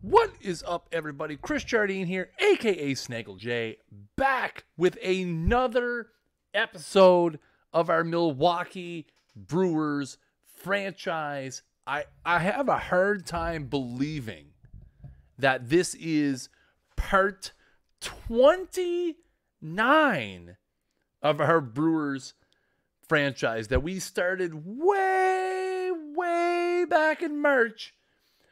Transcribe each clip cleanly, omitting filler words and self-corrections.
What is up, everybody? Chris Jardine here, aka Snaggle J, back with another episode of our Milwaukee Brewers franchise. I have a hard time believing that this is part 29 of our Brewers franchise that we started way back in March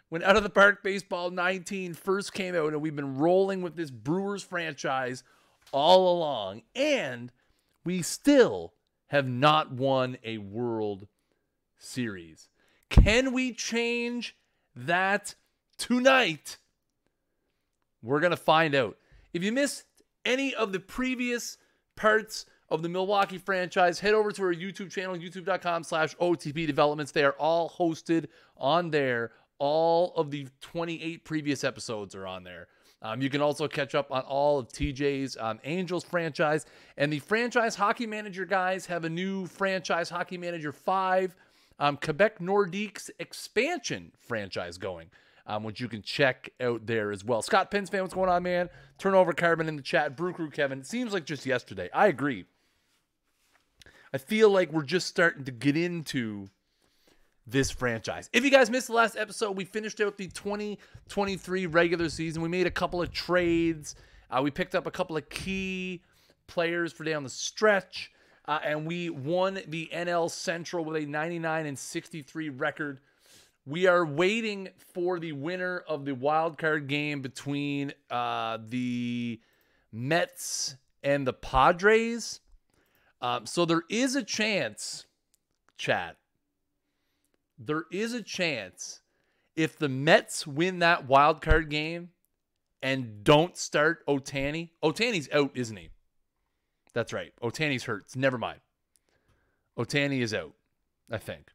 when Out of the Park Baseball 19 first came out, and we've been rolling with this Brewers franchise all along, and we still have not won a World Series. Can we change that tonight? We're going to find out. If you missed any of the previous parts of the Milwaukee franchise, head over to our YouTube channel, youtube.com/OOTP Developments. They are all hosted on there. All of the 28 previous episodes are on there. You can also catch up on all of TJ's Angels franchise. And the Franchise Hockey Manager guys have a new Franchise Hockey Manager 5 Quebec Nordiques expansion franchise going, which you can check out there as well. Scott Pins fan, what's going on, man? Turnover Carbon in the chat. Brew Crew Kevin. It seems like just yesterday. I agree. I feel like we're just starting to get into this franchise. If you guys missed the last episode, we finished out the 2023 regular season. We made a couple of trades. We picked up a couple of key players for down the stretch. And we won the NL Central with a 99-63 record. We are waiting for the winner of the wild card game between the Mets and the Padres. So there is a chance, chat. There is a chance if the Mets win that wild card game and don't start Ohtani. Ohtani's out, isn't he? That's right. Ohtani's hurt. Never mind. Ohtani is out, I think.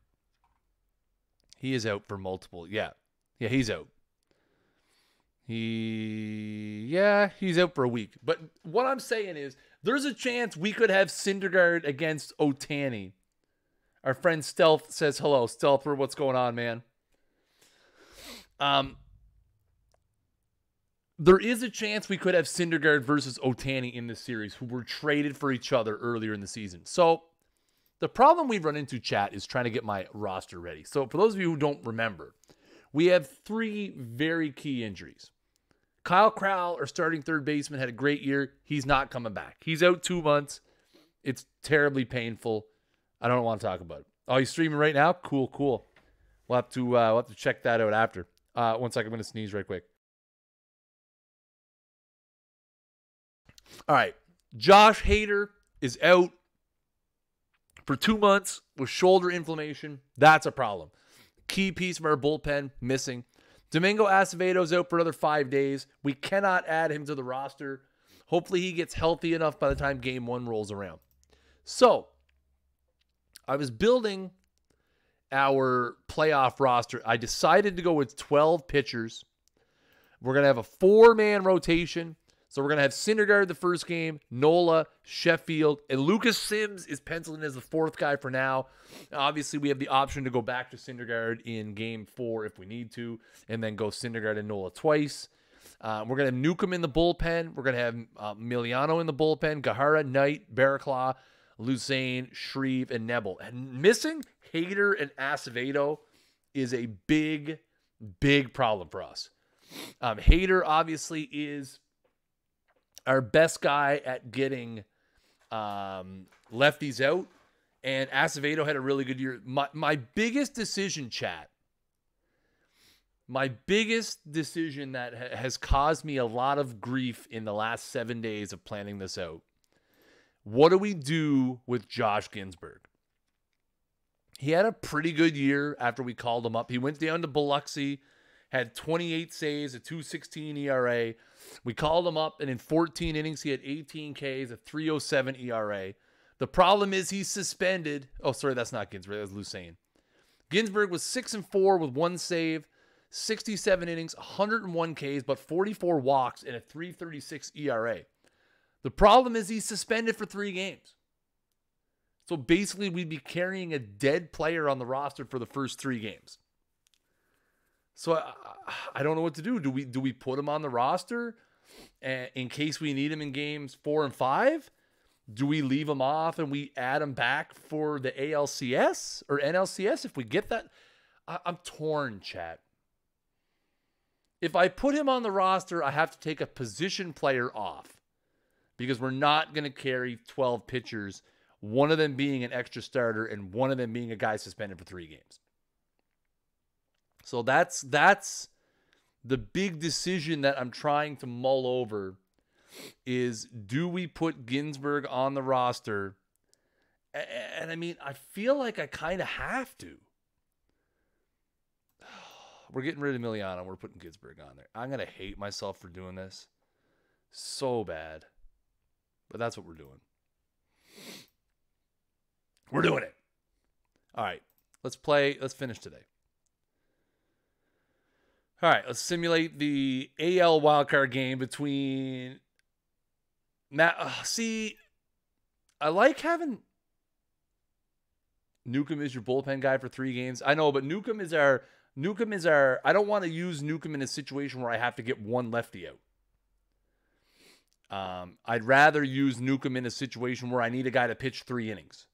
He is out for multiple. Yeah, he's out. He's out for a week. But what I'm saying is there's a chance we could have Syndergaard against Ohtani. Our friend Stealth says hello. Stealther, what's going on, man? There is a chance we could have Syndergaard versus Ohtani in this series, who were traded for each other earlier in the season. So the problem we've run into, chat, is trying to get my roster ready. So for those of you who don't remember, we have three very key injuries. Kyle Crowell, our starting third baseman, had a great year. He's not coming back. He's out 2 months. It's terribly painful. I don't want to talk about it. Oh, he's streaming right now? Cool. We'll have to check that out after. 1 second, I'm going to sneeze right quick. All right. Josh Hader is out for 2 months with shoulder inflammation. That's a problem. Key piece of our bullpen missing. Domingo Acevedo's out for another 5 days. We cannot add him to the roster. Hopefully he gets healthy enough by the time game 1 rolls around. So I was building our playoff roster. I decided to go with 12 pitchers. We're going to have a 4-man rotation. So we're going to have Syndergaard the first game, Nola, Sheffield, and Lucas Sims is penciled in as the 4th guy for now. Obviously, we have the option to go back to Syndergaard in game 4 if we need to, and then go Syndergaard and Nola twice. We're going to have Newcomb in the bullpen. We're going to have Miliano in the bullpen, Gahara, Knight, Barraclaw, Lucane, Shreve, and Nebel. And missing Hader and Acevedo is a big problem for us. Hader obviously is our best guy at getting lefties out, and Acevedo had a really good year. My biggest decision, chat, my biggest decision that has caused me a lot of grief in the last 7 days of planning this out. What do we do with Josh Ginsburg? He had a pretty good year after we called him up. He went down to Biloxi, had 28 saves, a 2.16 ERA. We called him up, and in 14 innings, he had 18 Ks, a 3.07 ERA. The problem is he's suspended. Oh, sorry, that's not Ginsburg. That's Lucane. Ginsburg was 6-4 with 1 save, 67 innings, 101 Ks, but 44 walks, and a 3.36 ERA. The problem is he's suspended for 3 games. So basically, we'd be carrying a dead player on the roster for the first 3 games. So I don't know what to do. Do we put him on the roster in case we need him in games 4 and 5? Do we leave him off and we add him back for the ALCS or NLCS if we get that? I'm torn, chat. If I put him on the roster, I have to take a position player off because we're not going to carry 12 pitchers, one of them being an extra starter and one of them being a guy suspended for 3 games. So that's the big decision that I'm trying to mull over is, do we put Ginsburg on the roster? And I mean, I feel like I kind of have to. We're getting rid of Miliano. We're putting Ginsburg on there. I'm going to hate myself for doing this so bad. But that's what we're doing. We're doing it. All right. Let's play. Let's finish today. All right. Let's simulate the AL wildcard game between Matt. See, I like having Newcomb as your bullpen guy for 3 games. I know, but Newcomb is our, I don't want to use Newcomb in a situation where I have to get one lefty out. I'd rather use Newcomb in a situation where I need a guy to pitch 3 innings.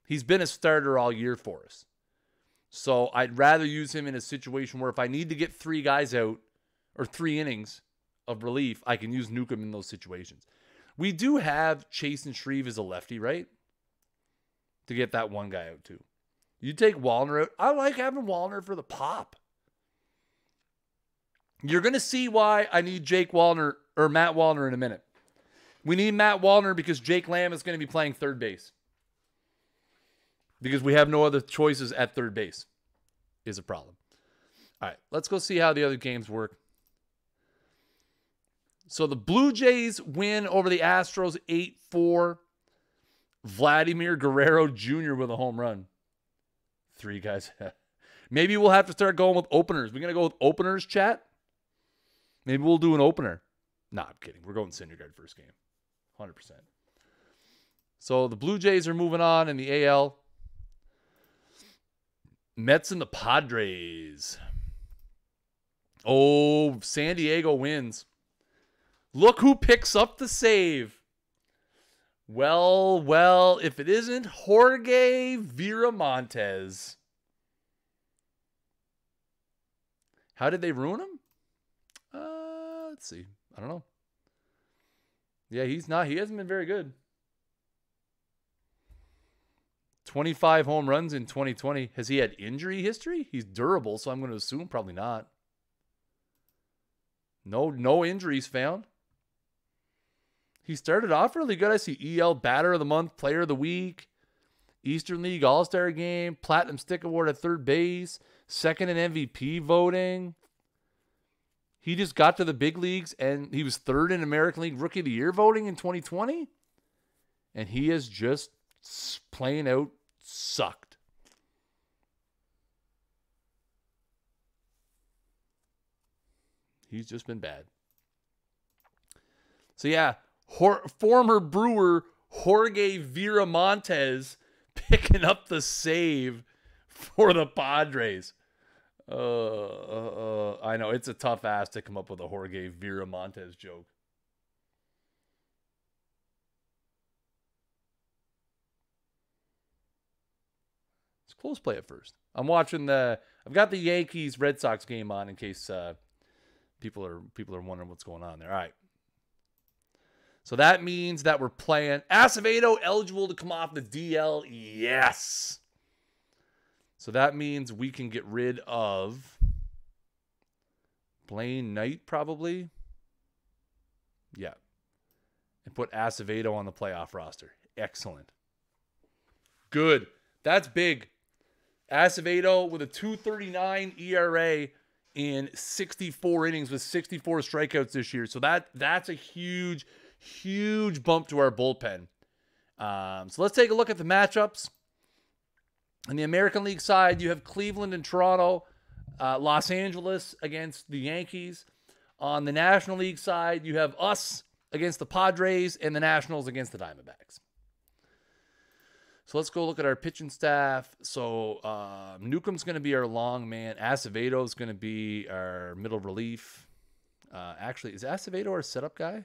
He's been a starter all year for us. So I'd rather use him in a situation where if I need to get 3 guys out or 3 innings of relief, I can use Newcomb in those situations. We do have Chase and Shreve as a lefty, right? To get that one guy out too. You take Wallner out. I like having Wallner for the pop. You're going to see why I need Jake Wallner or Matt Wallner in a minute. We need Matt Wallner because Jake Lamb is going to be playing third base. Because we have no other choices at third base is a problem. All right, let's go see how the other games work. So the Blue Jays win over the Astros 8-4. Vladimir Guerrero Jr. with a home run. 3 guys. Maybe we'll have to start going with openers. We're going to go with openers, chat? Maybe we'll do an opener. Nah, I'm kidding. We're going Syndergaard first game. 100%. So the Blue Jays are moving on in the AL. Mets and the Padres. Oh, San Diego wins. Look who picks up the save. Well, if it isn't Jorge Viramontes. How did they ruin him? Let's see. I don't know. Yeah, he hasn't been very good. 25 home runs in 2020. Has he had injury history? He's durable, so I'm going to assume probably not. No injuries found. He started off really good. I see EL Batter of the Month, Player of the Week, Eastern League All-Star Game, Platinum Stick Award at third base, second in MVP voting. He just got to the big leagues, and he was third in American League Rookie of the Year voting in 2020. And he has just plain out sucked. He's just been bad. So yeah, former Brewer Jorge Viramontes picking up the save for the Padres. I know it's a tough ask to come up with a Jorge Viramontes joke. It's close play at first. I'm watching I've got the Yankees Red Sox game on in case people are wondering what's going on there. All right. So that means that we're playing Acevedo eligible to come off the DL. Yes. So that means we can get rid of Blaine Knight probably. Yeah. And put Acevedo on the playoff roster. Excellent. Good. That's big. Acevedo with a 2.39 ERA in 64 innings with 64 strikeouts this year. So that's a huge bump to our bullpen. So let's take a look at the matchups. On the American League side, you have Cleveland and Toronto, Los Angeles against the Yankees. On the National League side, you have us against the Padres and the Nationals against the Diamondbacks. So let's go look at our pitching staff. So Newcomb's going to be our long man. Acevedo's going to be our middle relief. Actually, is Acevedo our setup guy?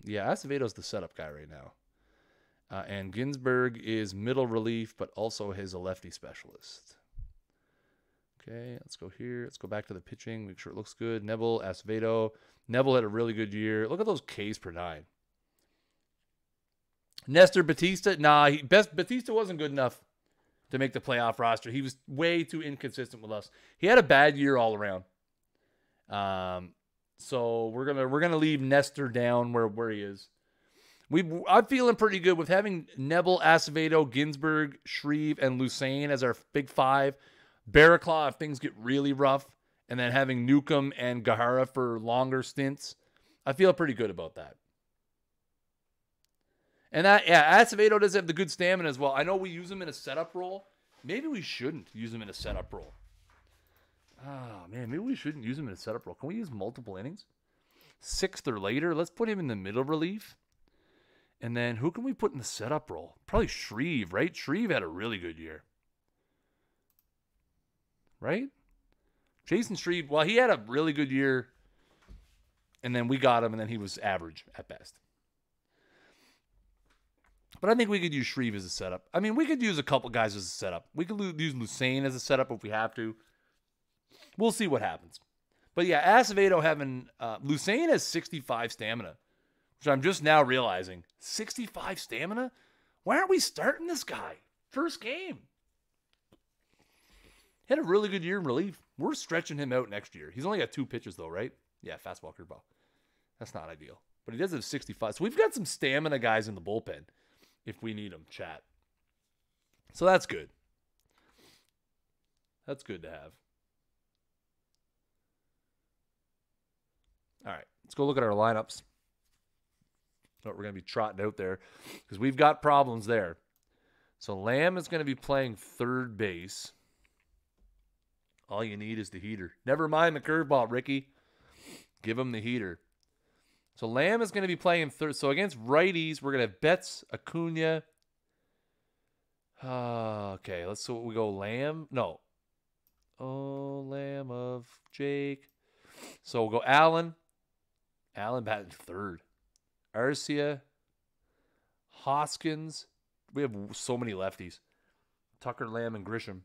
Yeah, Acevedo's the setup guy right now. And Ginsburg is middle relief, but also is a lefty specialist. Okay, let's go here. Let's go back to the pitching. Make sure it looks good. Neville, Acevedo. Neville had a really good year. Look at those Ks per 9. Nestor Batista. Nah, Batista wasn't good enough to make the playoff roster. He was way too inconsistent with us. He had a bad year all around. So we're gonna leave Nestor down where he is. I'm feeling pretty good with having Neville, Acevedo, Ginsburg, Shreve, and Lucane as our big 5. Barraclaw if things get really rough, and then having Newcomb and Gahara for longer stints. I feel pretty good about that. And Acevedo does have the good stamina as well. I know we use him in a setup role. Maybe we shouldn't use him in a setup role. Oh, man, maybe we shouldn't use him in a setup role. Can we use multiple innings? 6th or later? Let's put him in the middle relief. And then who can we put in the setup role? Probably Shreve, right? Shreve had a really good year. Right? Jason Shreve, well, he had a really good year. And then we got him, and then he was average at best. But I think we could use Shreve as a setup. I mean, we could use a couple guys as a setup. We could use Lucane as a setup if we have to. We'll see what happens. But yeah, Acevedo having... Lucane has 65 stamina, which I'm just now realizing. 65 stamina? Why aren't we starting this guy? First game. He had a really good year in relief. We're stretching him out next year. He's only got 2 pitches though, right? Yeah, fastball, curveball. That's not ideal. But he does have 65. So we've got some stamina guys in the bullpen if we need them, chat. So that's good. That's good to have. All right, let's go look at our lineups. What we're going to be trotting out there because we've got problems there. So Lamb is going to be playing third base. All you need is the heater. Never mind the curveball, Ricky. Give him the heater. So Lamb is going to be playing third. So against righties, we're going to have Betts, Acuna. Okay, let's see what we go. Lamb. No. Oh, Lamb of Jake. So we'll go Allen. Allen batting third. Arcia. Hoskins. We have so many lefties. Tucker, Lamb, and Grisham.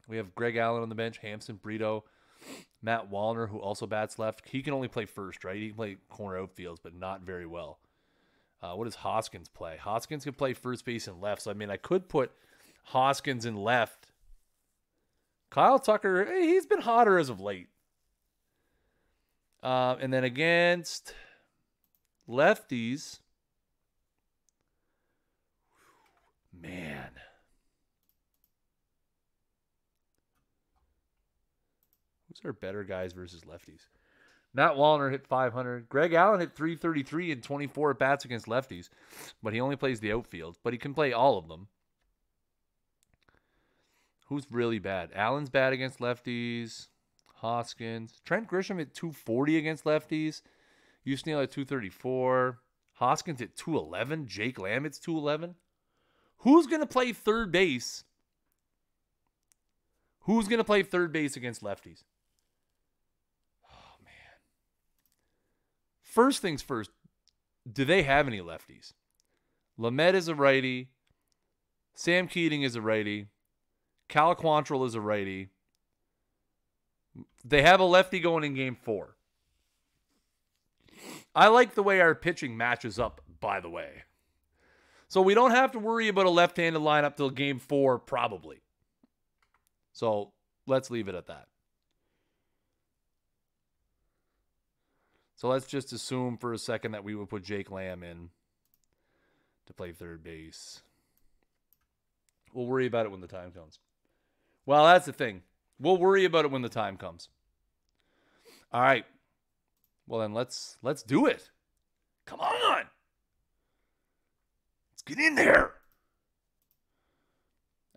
We have Greg Allen on the bench. Hampson, Brito. Matt Wallner, who also bats left. He can only play first, right? He can play corner outfields, but not very well. What does Hoskins play? Hoskins can play first base and left. So, I mean, I could put Hoskins in left. Kyle Tucker, he's been hotter as of late. And then against lefties, man. Who's our better guys versus lefties? Matt Wallner hit 500. Greg Allen hit 333 and 24 at-bats against lefties, but he only plays the outfield. But he can play all of them. Who's really bad? Allen's bad against lefties. Hoskins. Trent Grisham hit 240 against lefties. Houston at 234. Hoskins hit 211. Jake Lamb hits 211. Who's going to play third base? Who's going to play third base against lefties? Oh, man. First things first, do they have any lefties? Lamet is a righty. Sam Keating is a righty. Cal Quantrill is a righty. They have a lefty going in game 4. I like the way our pitching matches up, by the way. So we don't have to worry about a left-handed lineup till game 4, probably. So let's leave it at that. So let's just assume for a second that we would put Jake Lamb in to play third base. We'll worry about it when the time comes. Well, that's the thing. We'll worry about it when the time comes. All right. Well, then let's do it. Come on. Let's get in there.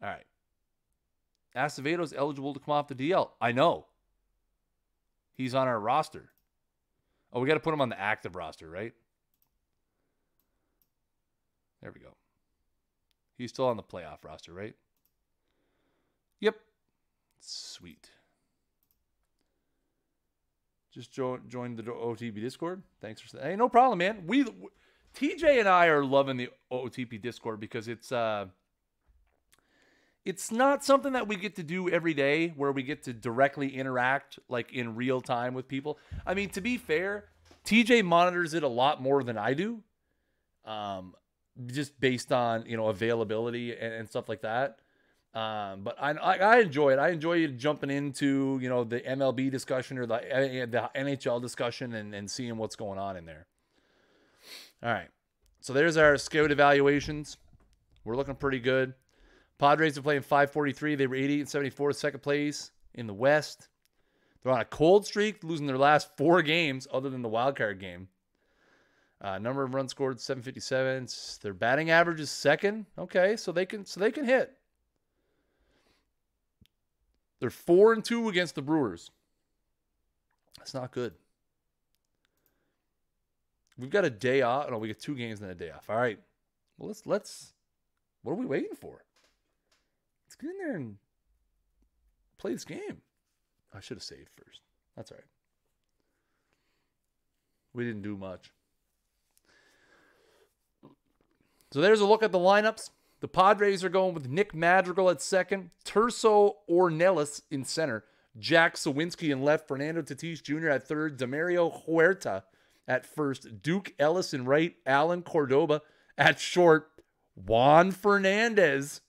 All right. Acevedo's eligible to come off the DL. I know. He's on our roster. Oh, we got to put him on the active roster, right? There we go. He's still on the playoff roster, right? Yep. Sweet. Just joined the OOTP Discord. Thanks for saying. Hey, no problem, man. TJ and I are loving the OOTP Discord because it's not something that we get to do every day where we get to directly interact like in real time with people. I mean, to be fair, TJ monitors it a lot more than I do. Just based on, availability and stuff like that. But I enjoy it. I enjoy jumping into, the MLB discussion or the NHL discussion and seeing what's going on in there. All right. So there's our scout evaluations. We're looking pretty good. Padres are playing 543. They were 88-74, second place in the West. They're on a cold streak, losing their last 4 games other than the wild card game. Number of runs scored, 757. Their batting average is second. Okay, so they can hit. They're 4-2 against the Brewers. That's not good. We've got a day off. No, we get 2 games and a day off. All right. Well, let's. What are we waiting for? Let's get in there and play this game. I should have saved first. That's all right. We didn't do much. So there's a look at the lineups. The Padres are going with Nick Madrigal at second, Terso Ornelas in center, Jack Sawinski in left, Fernando Tatis Jr. at third, Demario Huerta at first, Duke Ellis in right, Alan Cordoba at short, Juan Fernandez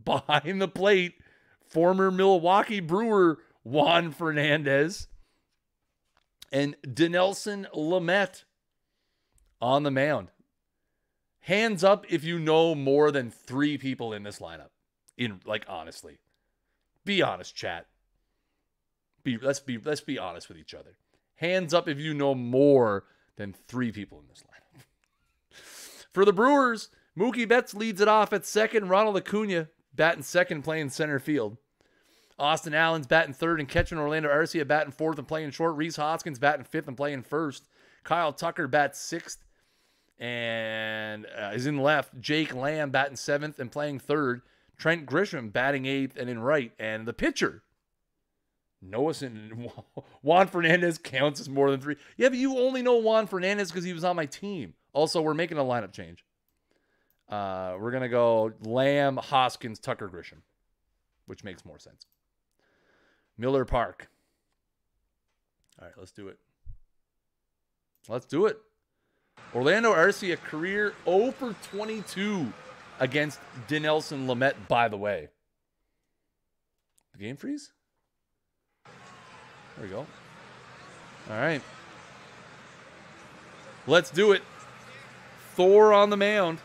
behind the plate, former Milwaukee Brewer Juan Fernandez, and Dinelson Lamet on the mound. Hands up if you know more than 3 people in this lineup. Honestly. Be honest, chat. Let's be honest with each other. Hands up if you know more than 3 people in this lineup. For the Brewers, Mookie Betts leads it off at second. Ronald Acuna batting second, playing center field. Austin Allen's batting third and catching. Orlando Arcia batting fourth and playing short. Rhys Hoskins batting fifth and playing first. Kyle Tucker bats sixth and is in left. Jake Lamb batting seventh and playing third. Trent Grisham batting eighth and in right. And the pitcher, Juan Fernandez counts as more than 3. Yeah, but you only know Juan Fernandez because he was on my team. Also, we're making a lineup change. We're going to go Lamb, Hoskins, Tucker, Grisham, which makes more sense. Miller Park. All right, let's do it. Let's do it. Orlando Arcia, career 0 for 22 against Dinelson Lamet, by the way. The game freeze? There we go. All right. Let's do it. Thor on the mound.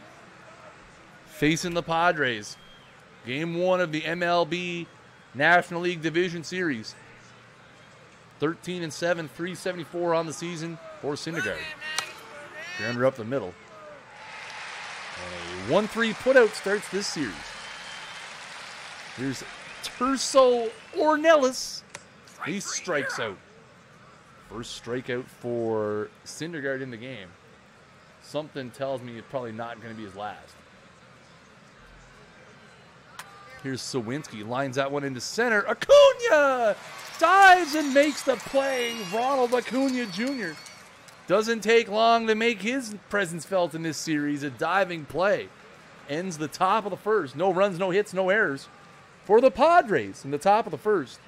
Facing the Padres. Game 1 of the MLB National League Division Series. 13-7, 374 on the season for Syndergaard. Grounder up the middle. And a 1-3 putout starts this series. Here's Terso Ornelas. He strikes out. First strikeout for Syndergaard in the game. Something tells me it's probably not going to be his last. Here's Sawinski. Lines that one into center. Acuna dives and makes the play. Ronald Acuna Jr. Doesn't take long to make his presence felt in this series. A diving play. Ends the top of the first. No runs, no hits, no errors for the Padres in the top of the first.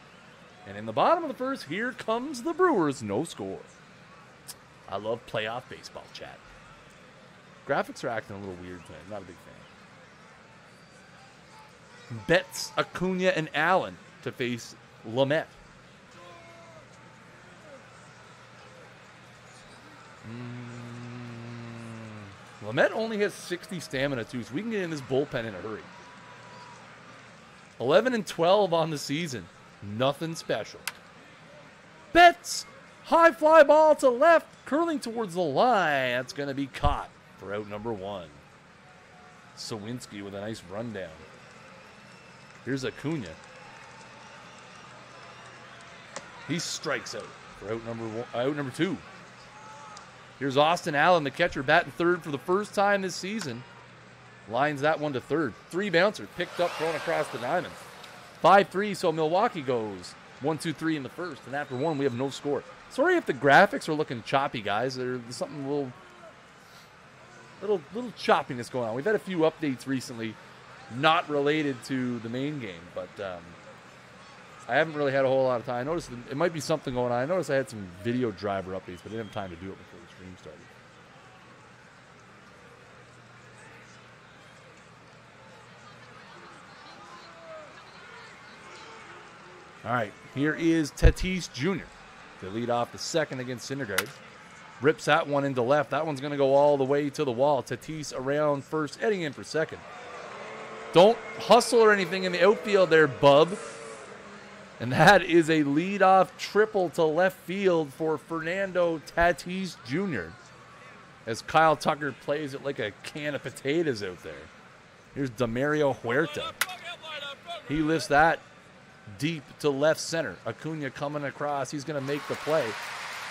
And in the bottom of the first, here comes the Brewers. No score. I love playoff baseball, chat. Graphics are acting a little weird tonight. Not a big fan. Betts, Acuna, and Allen to face Lamet. Lamet only has 60 stamina too, so we can get in this bullpen in a hurry. 11-12 on the season. Nothing special. Betts, high fly ball to left, curling towards the line. That's going to be caught for out number 1. Sawinski with a nice rundown. Here's Acuna. He strikes out for out number 2. Here's Austin Allen, the catcher, batting third for the first time this season. Lines that one to third. 3 bouncer. Picked up, thrown across the diamond. 5-3, so Milwaukee goes 1-2-3 in the first. And after 1, we have no score. Sorry if the graphics are looking choppy, guys. There's something little choppiness going on. We've had a few updates recently not related to the main game, but I haven't really had a whole lot of time. I noticed it might be something going on. I noticed I had some video driver updates, but I didn't have time to do it before the stream started. All right, here is Tatis Jr. to lead off the second against Syndergaard. Rips that one into left. That one's going to go all the way to the wall. Tatis around first, heading in for second. Don't hustle or anything in the outfield there, bub. And that is a leadoff triple to left field for Fernando Tatis Jr. as Kyle Tucker plays it like a can of potatoes out there. Here's Demario Huerta. He lifts that deep to left center. Acuna coming across. He's going to make the play.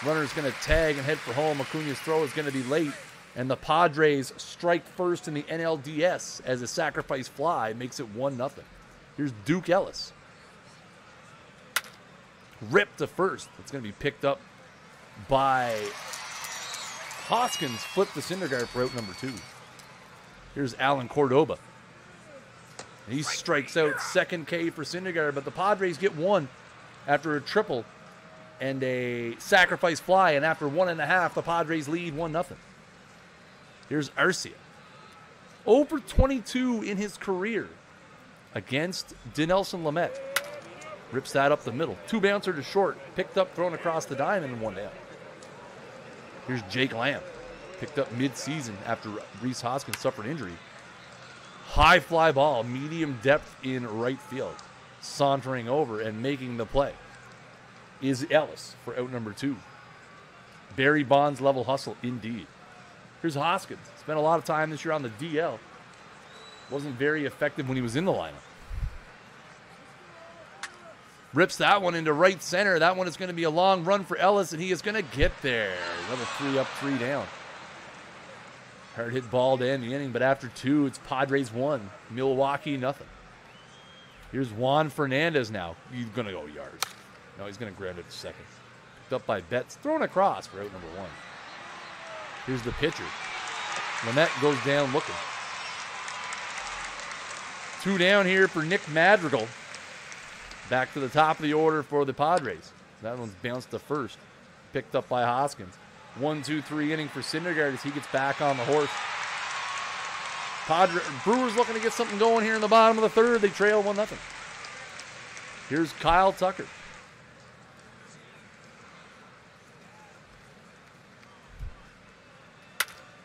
Runner's going to tag and head for home. Acuna's throw is going to be late. And the Padres strike first in the NLDS as a sacrifice fly makes it 1-0. Here's Duke Ellis. Ripped to first. It's going to be picked up by Hoskins. Flipped to Syndergaard for out number 2. Here's Alan Cordoba. He strikes out. Second K for Syndergaard, but the Padres get 1 after a triple and a sacrifice fly. And after 1.5, the Padres lead 1-0. Here's Arcia. 0 for 22 in his career against Dinelson Lamet. Rips that up the middle. 2 bouncer to short. Picked up, thrown across the diamond, and 1 down. Here's Jake Lamb. Picked up mid-season after Rhys Hoskins suffered injury. High fly ball, medium depth in right field. Sauntering over and making the play is Ellis for out number 2. Barry Bonds level hustle indeed. Here's Hoskins. Spent a lot of time this year on the DL. Wasn't very effective when he was in the lineup. Rips that one into right center. That one is going to be a long run for Ellis, and he is going to get there. Another 3 up, 3 down. Hard hit ball to end the inning, but after 2, it's Padres 1, Milwaukee nothing. Here's Juan Fernandez now. He's going to go yards. No, he's going to grab it to second. Picked up by Betts. Thrown across for out number 1. Here's the pitcher. Lamet goes down looking. 2 down here for Nick Madrigal. Back to the top of the order for the Padres. That one's bounced to first. Picked up by Hoskins. 1-2-3 inning for Syndergaard as he gets back on the horse. Brewers looking to get something going here in the bottom of the third. They trail 1-0. Here's Kyle Tucker.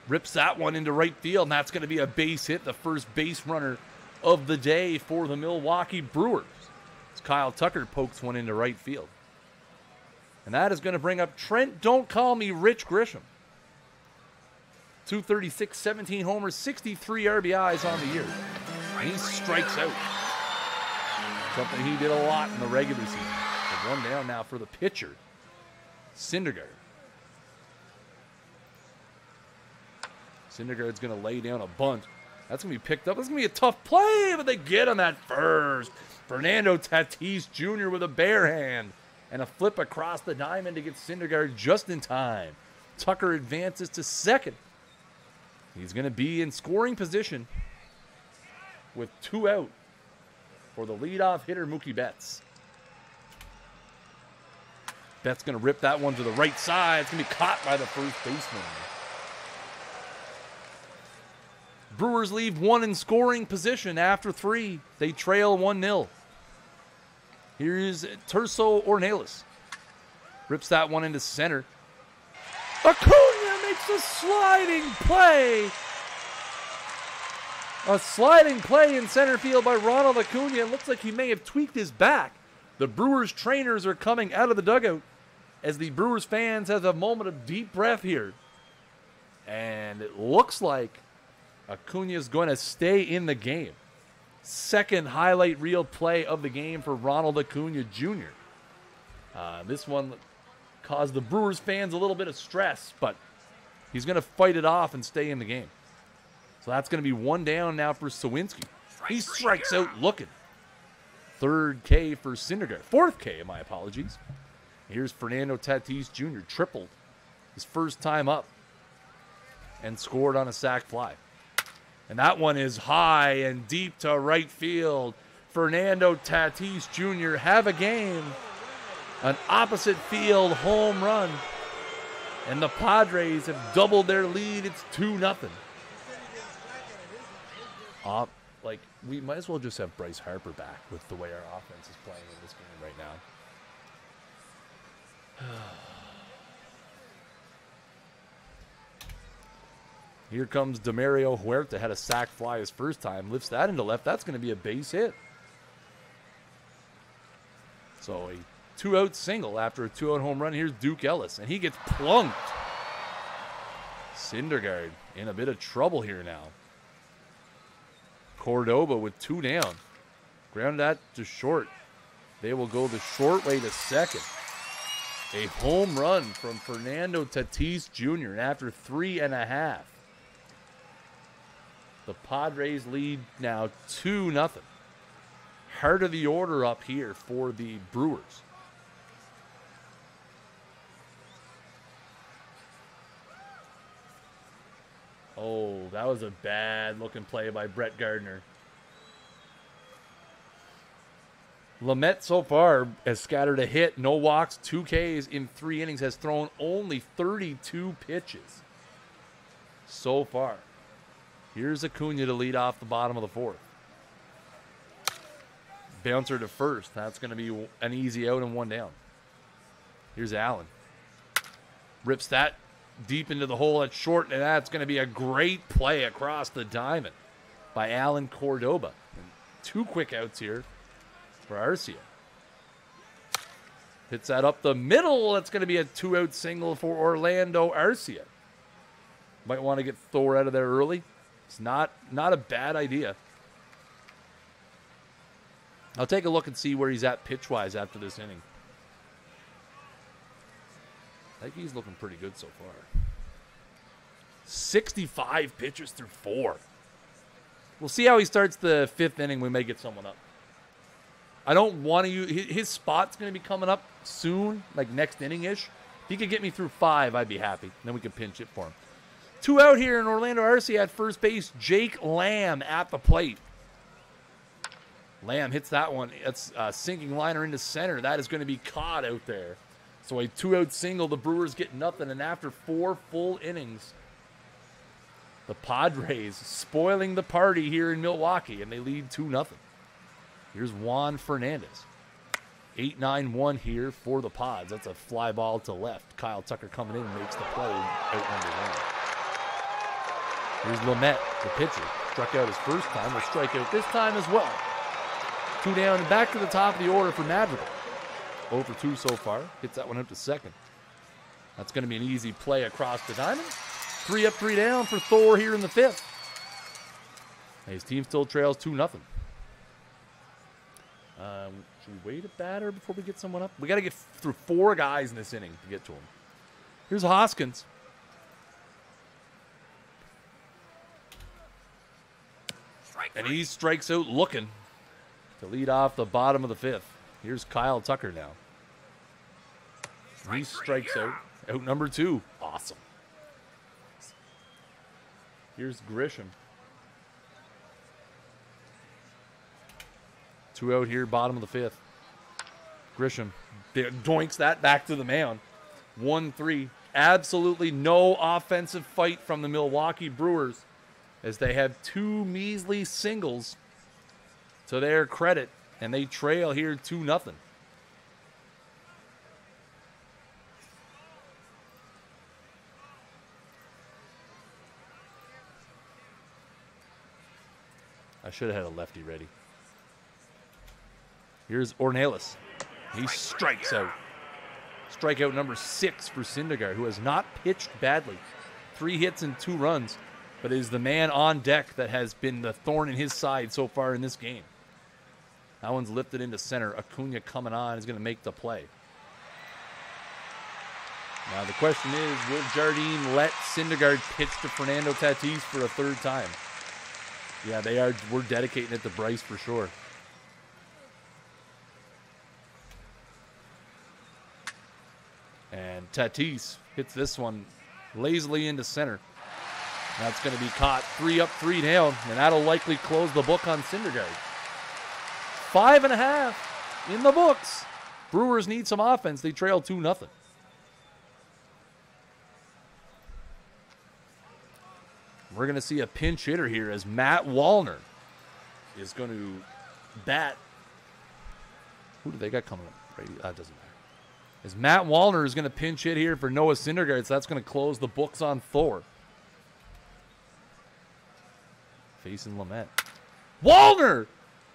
Rips that one into right field, and that's going to be a base hit. The first base runner of the day for the Milwaukee Brewers. As Kyle Tucker pokes one into right field. And that is going to bring up Trent Don't Call Me Rich Grisham. 236, 17 homers, 63 RBIs on the year. And he strikes out. Something he did a lot in the regular season. So 1 down now for the pitcher, Syndergaard. Syndergaard's going to lay down a bunt. That's going to be picked up. That's going to be a tough play, but they get him at first. Fernando Tatis Jr. with a bare hand. And a flip across the diamond to get Syndergaard just in time. Tucker advances to second. He's going to be in scoring position with 2 out for the leadoff hitter, Mookie Betts. Betts going to rip that one to the right side. It's going to be caught by the first baseman. Brewers leave 1 in scoring position after 3. They trail 1-0. Here's Terso Ornelas. Rips that one into center. Acuna makes a sliding play. A sliding play in center field by Ronald Acuna. It looks like he may have tweaked his back. The Brewers trainers are coming out of the dugout as the Brewers fans have a moment of deep breath here. And it looks like Acuna is going to stay in the game. Second highlight reel play of the game for Ronald Acuna Jr. This one caused the Brewers fans a little bit of stress, but he's going to fight it off and stay in the game. So that's going to be one down now for Sawinski. He strikes out looking. Third K for Syndergaard. Fourth K, my apologies. Here's Fernando Tatis Jr. Tripled his first time up and scored on a sac fly. And that one is high and deep to right field. Fernando Tatis Jr. have a game. An opposite field home run. And the Padres have doubled their lead. It's 2-0. Like, we might as well just have Bryce Harper back with the way our offense is playing in this game right now. Here comes Demario Huerta. Had a sac fly his first time. Lifts that into left. That's going to be a base hit. So a 2-out single after a 2-out home run. Here's Duke Ellis, and he gets plunked. Syndergaard in a bit of trouble here now. Cordoba with 2 down. Grounded that to short. They will go the short way to second. A home run from Fernando Tatis Jr. And after 3.5. The Padres lead now 2-0. Heart of the order up here for the Brewers. Oh, that was a bad-looking play by Brett Gardner. Lamet so far has scattered a hit, no walks, 2 Ks in 3 innings, has thrown only 32 pitches so far. Here's Acuna to lead off the bottom of the 4th. Bouncer to first. That's going to be an easy out and 1 down. Here's Allen. Rips that deep into the hole at short, and that's going to be a great play across the diamond by Alan Cordoba. And 2 quick outs here for Arcia. Hits that up the middle. That's going to be a 2-out single for Orlando Arcia. Might want to get Thor out of there early. It's not a bad idea. I'll take a look and see where he's at pitch-wise after this inning. I think he's looking pretty good so far. 65 pitches through 4. We'll see how he starts the 5th inning. We may get someone up. I don't want to use... His spot's going to be coming up soon, like next inning-ish. If he could get me through 5, I'd be happy. Then we could pinch it for him. 2 out here in Orlando Arcia at first base. Jake Lamb at the plate. Lamb hits that one. It's a sinking liner into center. That is going to be caught out there. So a 2-out single. The Brewers get nothing. And after 4 full innings, the Padres spoiling the party here in Milwaukee. And they lead 2-0. Here's Juan Fernandez. 8-9-1 here for the Pods. That's a fly ball to left. Kyle Tucker coming in and makes the play out number 1. Here's Lamet, the pitcher. Struck out his first time. Will strike out this time as well. 2 down and back to the top of the order for Madrigal. 0 for 2 so far. Hits that one up to second. That's going to be an easy play across the diamond. 3 up, 3 down for Thor here in the 5th. His team still trails 2-0. Should we wait a batter before we get someone up? We got to get through 4 guys in this inning to get to him. Here's Hoskins. And he strikes out looking to lead off the bottom of the 5th. Here's Kyle Tucker now. He strikes out number 2. Awesome. Here's Grisham. 2 out here, bottom of the 5th. Grisham doinks that back to the mound. 1-3. Absolutely no offensive fight from the Milwaukee Brewers as they have 2 measly singles to their credit, and they trail here 2-0. I should have had a lefty ready. Here's Ornelas. He strikes out. Strikeout number 6 for Syndergaard, who has not pitched badly. 3 hits and 2 runs, but is the man on deck that has been the thorn in his side so far in this game. That one's lifted into center. Acuna coming on is going to make the play. Now the question is, will Jardine let Syndergaard pitch to Fernando Tatis for a 3rd time? Yeah, they are. We're dedicating it to Bryce for sure. And Tatis hits this one lazily into center. That's going to be caught 3 up, 3 down, and that'll likely close the book on Syndergaard. 5.5 in the books. Brewers need some offense. They trail 2-0. We're going to see a pinch hitter here as Matt Wallner is going to bat. Who do they got coming up? That doesn't matter. As Matt Wallner is going to pinch hit here for Noah Syndergaard, so that's going to close the books on Thor. Facing Lamet. Wallner!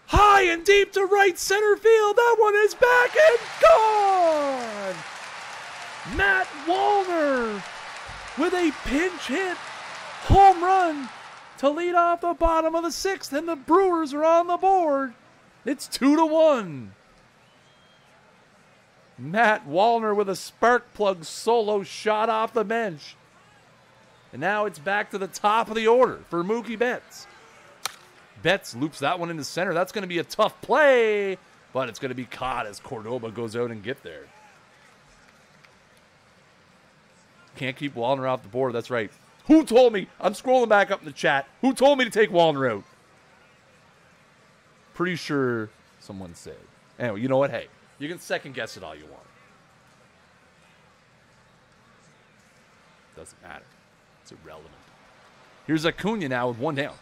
High and deep to right center field. That one is back and gone! Matt Wallner with a pinch hit home run to lead off the bottom of the 6th, and the Brewers are on the board. It's 2-1. Matt Wallner with a spark plug solo shot off the bench. And now it's back to the top of the order for Mookie Betts. Betts loops that one into center. That's going to be a tough play, but it's going to be caught as Cordoba goes out and get there. Can't keep Wallner off the board. That's right. Who told me? I'm scrolling back up in the chat. Who told me to take Wallner out? Pretty sure someone said. Anyway, you know what? Hey, you can second guess it all you want. Doesn't matter. It's irrelevant. Here's Acuna now with 1 down.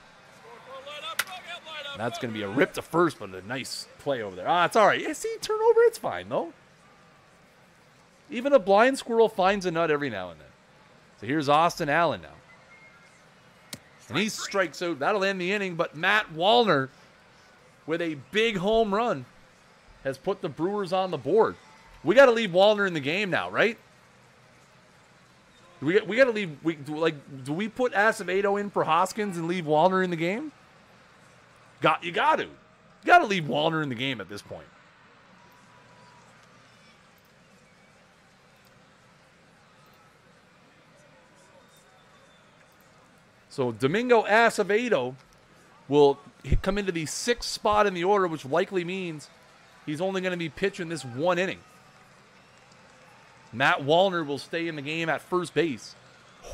That's going to be a rip to first, but a nice play over there. It's all right. Yeah, see, turnover, it's fine, though. Even a blind squirrel finds a nut every now and then. So here's Austin Allen now. And he strikes out. That'll end the inning, but Matt Wallner with a big home run has put the Brewers on the board. We got to leave Wallner in the game now, right? We got to leave. Do we put Acevedo in for Hoskins and leave Wallner in the game? You got to leave Wallner in the game at this point. So Domingo Acevedo will come into the 6th spot in the order, which likely means he's only going to be pitching this 1 inning. Matt Wallner will stay in the game at first base.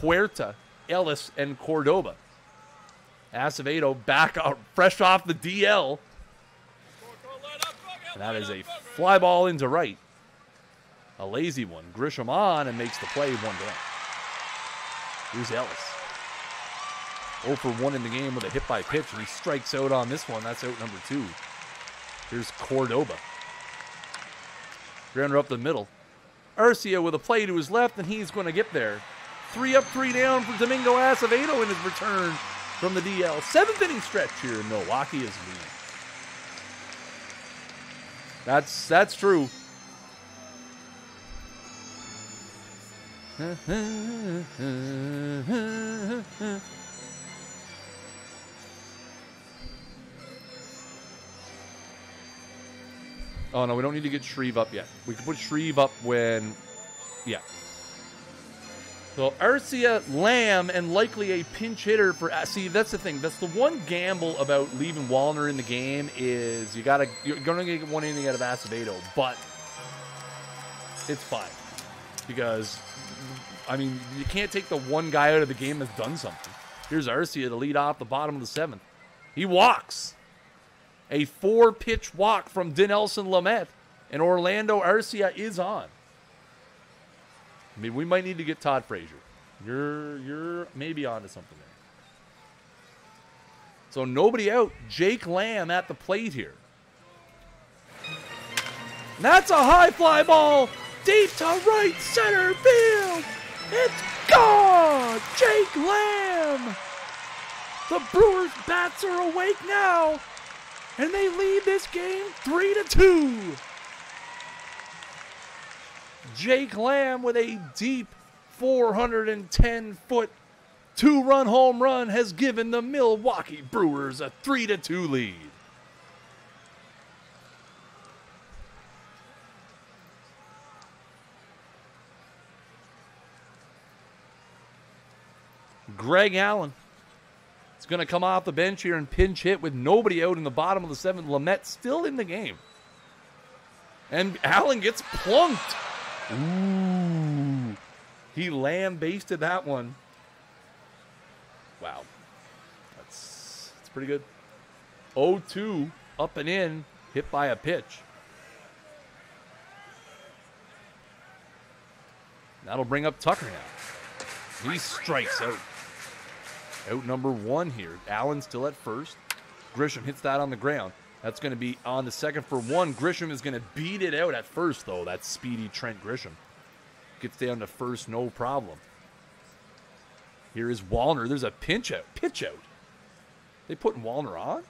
Huerta, Ellis, and Cordoba. Acevedo back out, fresh off the DL. And that is a fly ball into right. A lazy one. Grisham on and makes the play 1 down. Here's Ellis. 0 for 1 in the game with a hit by pitch, and he strikes out on this one. That's out number 2. Here's Cordoba. Grounder up the middle. Arcia with a play to his left, and he's going to get there. 3 up, 3 down for Domingo Acevedo in his return from the DL. 7th inning stretch here in Milwaukee is leading. That's true. Oh, no, we don't need to get Shreve up yet. We can put Shreve up when... Yeah. So, Arcia, Lamb, and likely a pinch hitter for... See, that's the thing. That's the one gamble about leaving Wallner in the game is you're going to get 1 inning out of Acevedo, but it's fine. Because, I mean, you can't take the one guy out of the game that's done something. Here's Arcia to lead off the bottom of the 7th. He walks. A 4-pitch walk from Dinelson Lamet, and Orlando Arcia is on. I mean, we might need to get Todd Frazier. You're maybe onto something there. So nobody out. Jake Lamb at the plate here. And that's a high fly ball deep to right center field. It's gone. Jake Lamb. The Brewers bats are awake now. And they lead this game 3-2. Jake Lamb with a deep 410-foot 2-run home run has given the Milwaukee Brewers a 3-2 lead. Greg Allen He's going to come off the bench here and pinch hit with nobody out in the bottom of the 7th. Lamet still in the game. And Allen gets plunked. Ooh. He lamb-basted that one. Wow. That's pretty good. 0-2, up and in, hit by a pitch. That'll bring up Tucker now. He strikes out. Out number 1 here. Allen still at first. Grisham hits that on the ground. That's going to be on the second for 1. Grisham is going to beat it out at first, though. That's speedy Trent Grisham. Gets down to first, no problem. Here is Wallner. There's a pitch out. They putting Wallner on?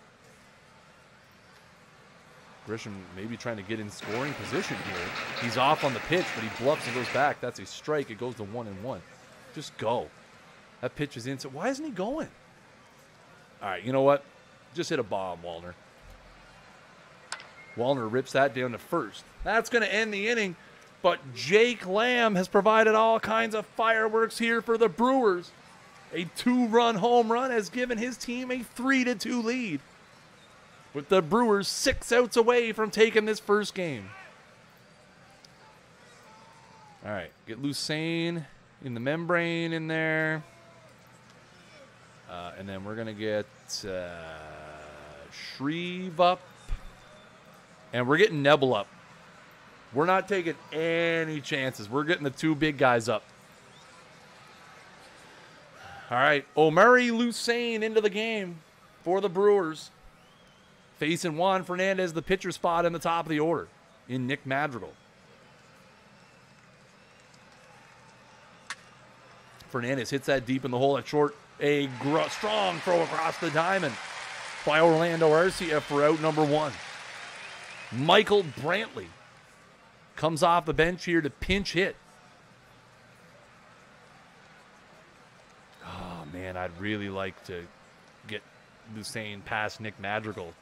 Grisham maybe trying to get in scoring position here. He's off on the pitch, but he bluffs and goes back. That's a strike. It goes to 1-1. Just go. That pitch is in. So why isn't he going? All right, you know what? Just hit a bomb, Wallner. Wallner rips that down to first. That's going to end the inning. But Jake Lamb has provided all kinds of fireworks here for the Brewers. A 2-run home run has given his team a 3-2 lead, with the Brewers 6 outs away from taking this first game. All right, get Lucane in the membrane in there. And then we're going to get Shreve up. And we're getting Nebel up. We're not taking any chances. We're getting the 2 big guys up. All right, Omari Lucane into the game for the Brewers. Facing Juan Fernandez, the pitcher spot in the top of the order in Nick Madrigal. Fernandez hits that deep in the hole at short. A strong throw across the diamond by Orlando Arcia for out number 1. Michael Brantley comes off the bench here to pinch hit. Oh, man, I'd really like to get Lucane past Nick Madrigal.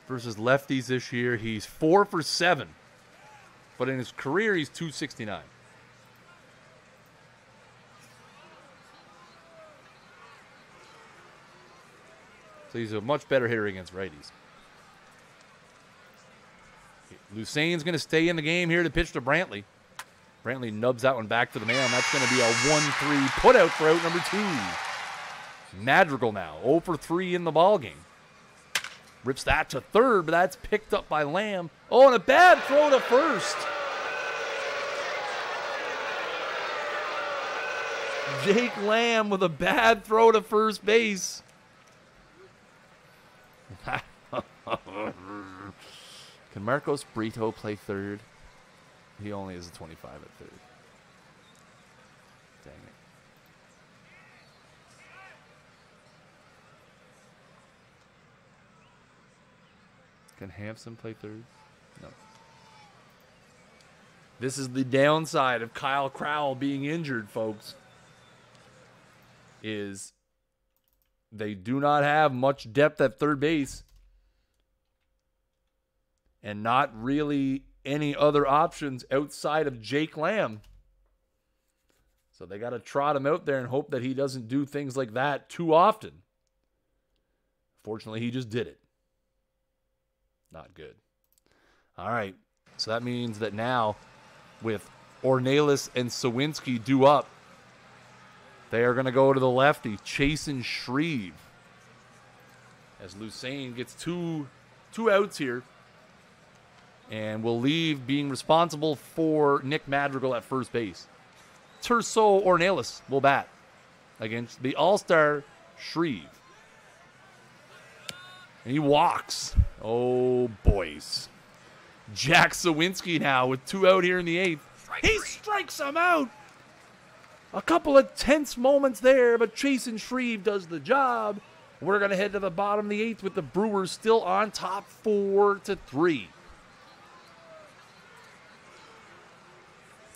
Versus lefties this year, he's 4 for 7. But in his career, he's .269. So he's a much better hitter against righties. Lucane's going to stay in the game here to pitch to Brantley. Brantley nubs that one back to the man. That's going to be a 1-3 putout for out number 2. Madrigal now, 0 for 3 in the ballgame. Rips that to third, but that's picked up by Lamb. Oh, and a bad throw to first. Jake Lamb with a bad throw to first base. Can Marcos Brito play third? He only is a 25 at third. Dang it. Can Hampson play third? No. This is the downside of Kyle Crowell being injured, folks. Is they do not have much depth at third base. And not really any other options outside of Jake Lamb. So they got to trot him out there and hope that he doesn't do things like that too often. Fortunately, he just did it. Not good. All right. So that means that now with Ornelas and Sawinski due up, they are going to go to the lefty, Chasen Shreve. As Lucane gets two outs here. And will leave being responsible for Nick Madrigal at first base. Terso Ornelas will bat against the all-star Shreve. And he walks. Oh, boys. Jack Sawinski now with 2 out here in the 8th. He strikes him out. A couple of tense moments there, but Chasen Shreve does the job. We're going to head to the bottom of the 8th with the Brewers still on top 4-3.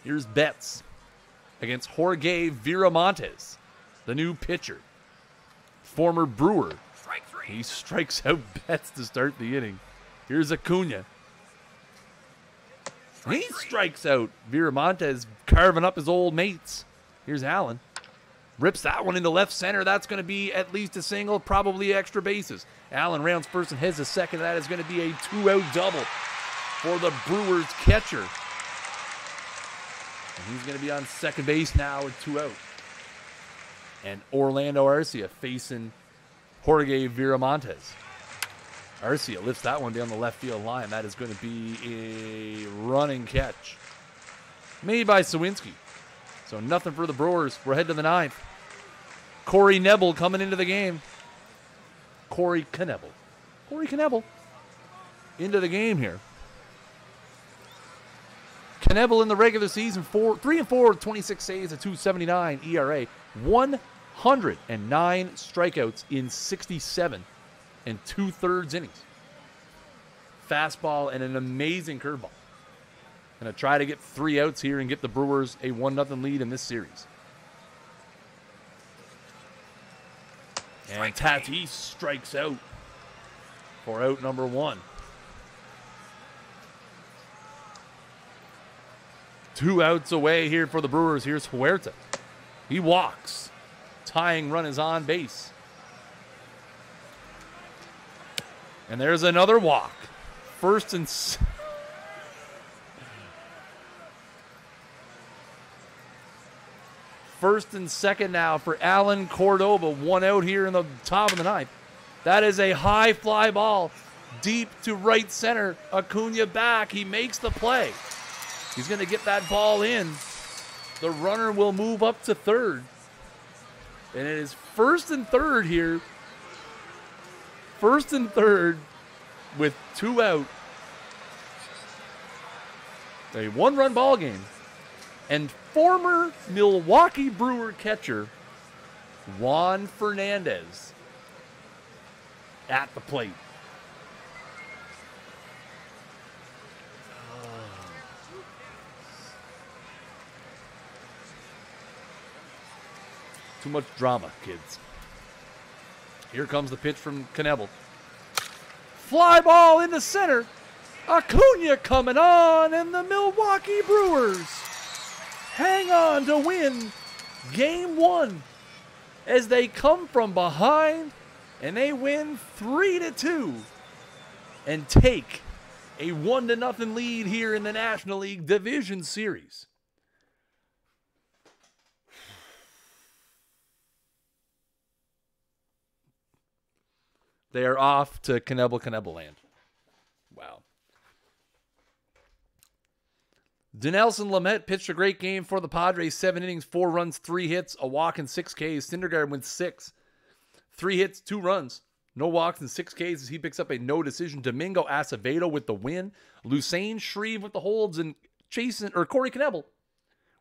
Here's Betts against Jorge Viramontes, the new pitcher. Former Brewer. Strike 3. He strikes out Betts to start the inning. Here's Acuna. He strikes out. Viramontes carving up his old mates. Here's Allen. Rips that one into left center. That's going to be at least a single, probably extra bases. Allen rounds first and heads to second. That is going to be a 2-out double for the Brewers catcher. And he's going to be on second base now with 2 out. And Orlando Arcia facing Jorge Viramontes. Arcia lifts that one down the left field line. That is going to be a running catch made by Sawinski. So nothing for the Brewers. We're heading to the 9th. Corey Knebel coming into the game. Corey Knebel into the game here. Knebel in the regular season, 3-4, 26 saves, a 2.79 ERA, 109 strikeouts in 67 and 2/3 innings. Fastball and an amazing curveball. Going to try to get 3 outs here and get the Brewers a 1-0 lead in this series. And Tatis strikes out for out number 1. 2 outs away here for the Brewers. Here's Huerta. He walks. Tying run is on base. And there's another walk. First and second now for Alan Cordoba. 1 out here in the top of the 9th. That is a high fly ball deep to right center. Acuna back. He makes the play. He's going to get that ball in. The runner will move up to third. And it is first and third here. First and third with 2 out. A 1-run ball game. And former Milwaukee Brewer catcher Juan Fernandez at the plate. Too much drama, kids. Here comes the pitch from Knebel. Fly ball into center. Acuna coming on, and the Milwaukee Brewers hang on to win Game 1 as they come from behind, and they win 3-2 and take a 1-0 lead here in the National League Division Series. They are off to Knebel land. Wow. Dinelson Lamet pitched a great game for the Padres. 7 innings, 4 runs, 3 hits, a walk, and 6 Ks. Syndergaard went 6. 3 hits, 2 runs, no walks, and 6 Ks as he picks up a no decision. Domingo Acevedo with the win. Lucane Shreve with the holds, and Corey Knebel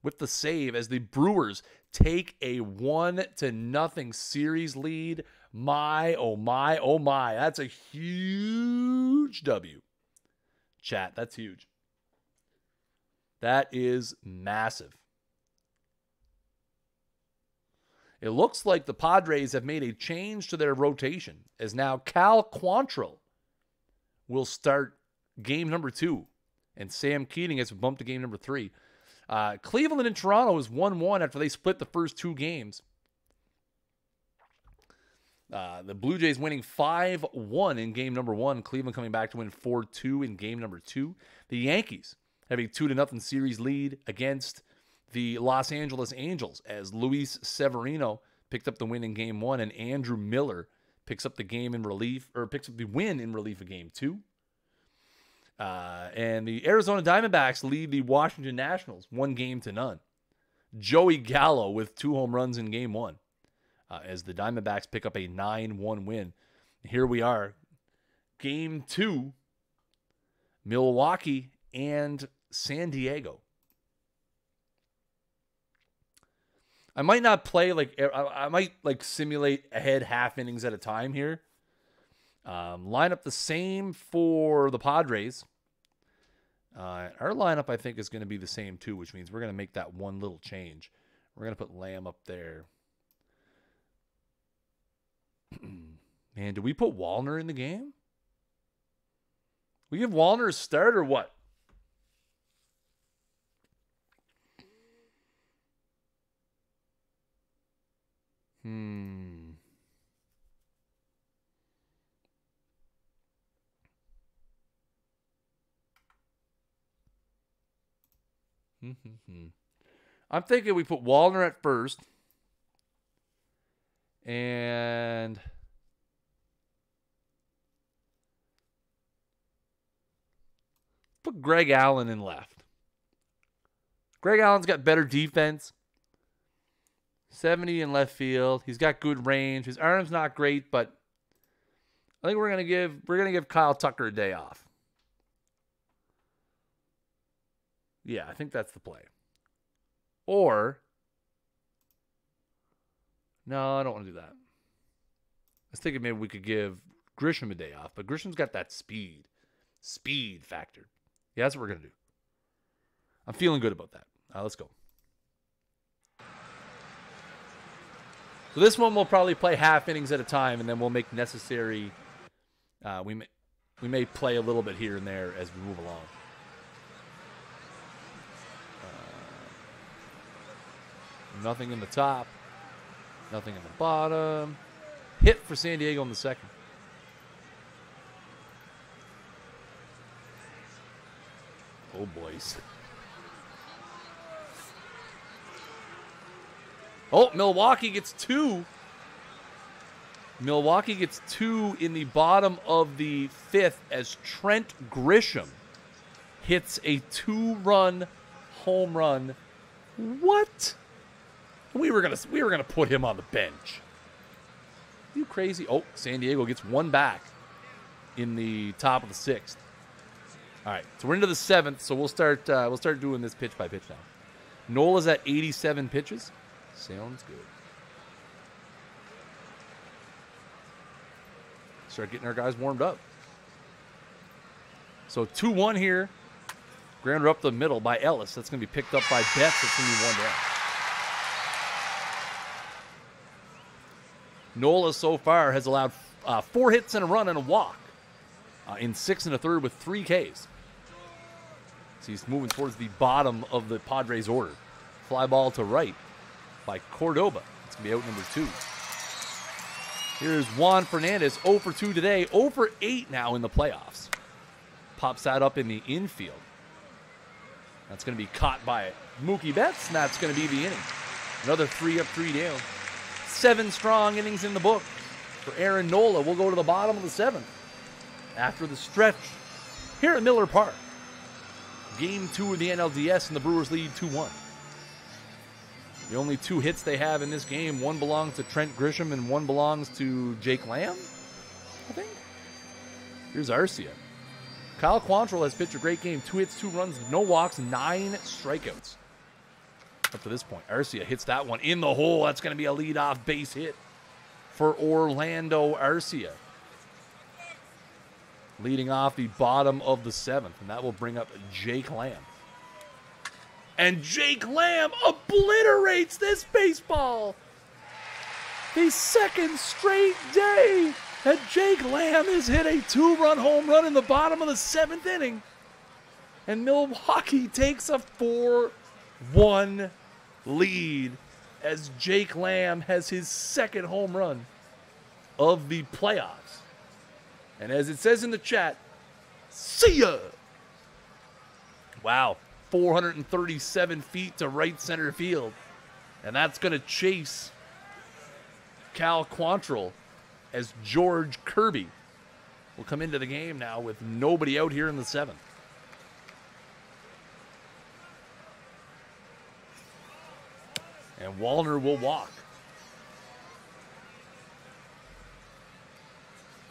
with the save as the Brewers take a 1-0 series lead. My, oh my, oh my. That's a huge W. Chat, that's huge. That is massive. It looks like the Padres have made a change to their rotation, as now Cal Quantrill will start game number 2, and Sam Keating has bumped to game number 3. Cleveland and Toronto is 1-1 after they split the first 2 games. The Blue Jays winning 5-1 in game number 1. Cleveland coming back to win 4-2 in game number 2. The Yankees have a 2-0 series lead against the Los Angeles Angels as Luis Severino picked up the win in game 1, and Andrew Miller picks up the win in relief of game 2. And the Arizona Diamondbacks lead the Washington Nationals 1-0. Joey Gallo with 2 home runs in game 1. As the Diamondbacks pick up a 9-1 win. Here we are. Game 2, Milwaukee and San Diego. I might not play, I might simulate ahead half innings at a time here. Line up the same for the Padres. Our lineup, I think, is going to be the same too, which means we're going to make that one little change. We're going to put Lamb up there. Man, did we put Wallner in the game? We give Wallner a start or what? I'm thinking we put Wallner at first. And put Greg Allen in left. Greg Allen's got better defense. 70 in left field. He's got good range. His arm's not great, but I think we're gonna give Kyle Tucker a day off. Yeah, I think that's the play. Or no, I don't want to do that. I was thinking maybe we could give Grisham a day off, but Grisham's got that speed factor. Yeah, that's what we're gonna do. I'm feeling good about that. Let's go. So this one we'll probably play half innings at a time, and then we'll make necessary. We may play a little bit here and there as we move along. Nothing in the top, nothing in the bottom. Hit for San Diego in the second. Oh, boys. Oh, Milwaukee gets two. Milwaukee gets two in the bottom of the fifth as Trent Grisham hits a 2-run home run. What? We were gonna put him on the bench. You crazy? Oh, San Diego gets one back in the top of the sixth. All right, so we're into the seventh. So we'll start doing this pitch by pitch now. Nola's at 87 pitches. Sounds good. Start getting our guys warmed up. So 2-1 here. Grounder up the middle by Ellis. That's going to be picked up by Betts. It's going to be 1 down. Nola so far has allowed 4 hits and a run and a walk in 6 1/3 with 3 Ks. So he's moving towards the bottom of the Padres order. Fly ball to right by Cordoba. It's going to be out number 2. Here's Juan Fernandez, 0 for 2 today, 0 for 8 now in the playoffs. Pops that up in the infield. That's going to be caught by Mookie Betts, and that's going to be the inning. Another 3 up, 3 down. 7 strong innings in the book for Aaron Nola. We'll go to the bottom of the 7th after the stretch here at Miller Park. Game 2 of the NLDS, and the Brewers lead 2-1. The only 2 hits they have in this game, one belongs to Trent Grisham and one belongs to Jake Lamb, I think. Here's Arcia. Kyle Quantrill has pitched a great game. 2 hits, 2 runs, no walks, 9 strikeouts. Up to this point, Arcia hits that one in the hole. That's going to be a leadoff base hit for Orlando Arcia. Leading off the bottom of the 7th, and that will bring up Jake Lamb. And Jake Lamb obliterates this baseball. The second straight day that Jake Lamb has hit a 2-run home run in the bottom of the 7th inning. And Milwaukee takes a 4-1 lead as Jake Lamb has his second home run of the playoffs. And as it says in the chat, see ya! Wow. 437 feet to right center field. And that's going to chase Cal Quantrill as George Kirby will come into the game now with nobody out here in the 7th. And Wallner will walk.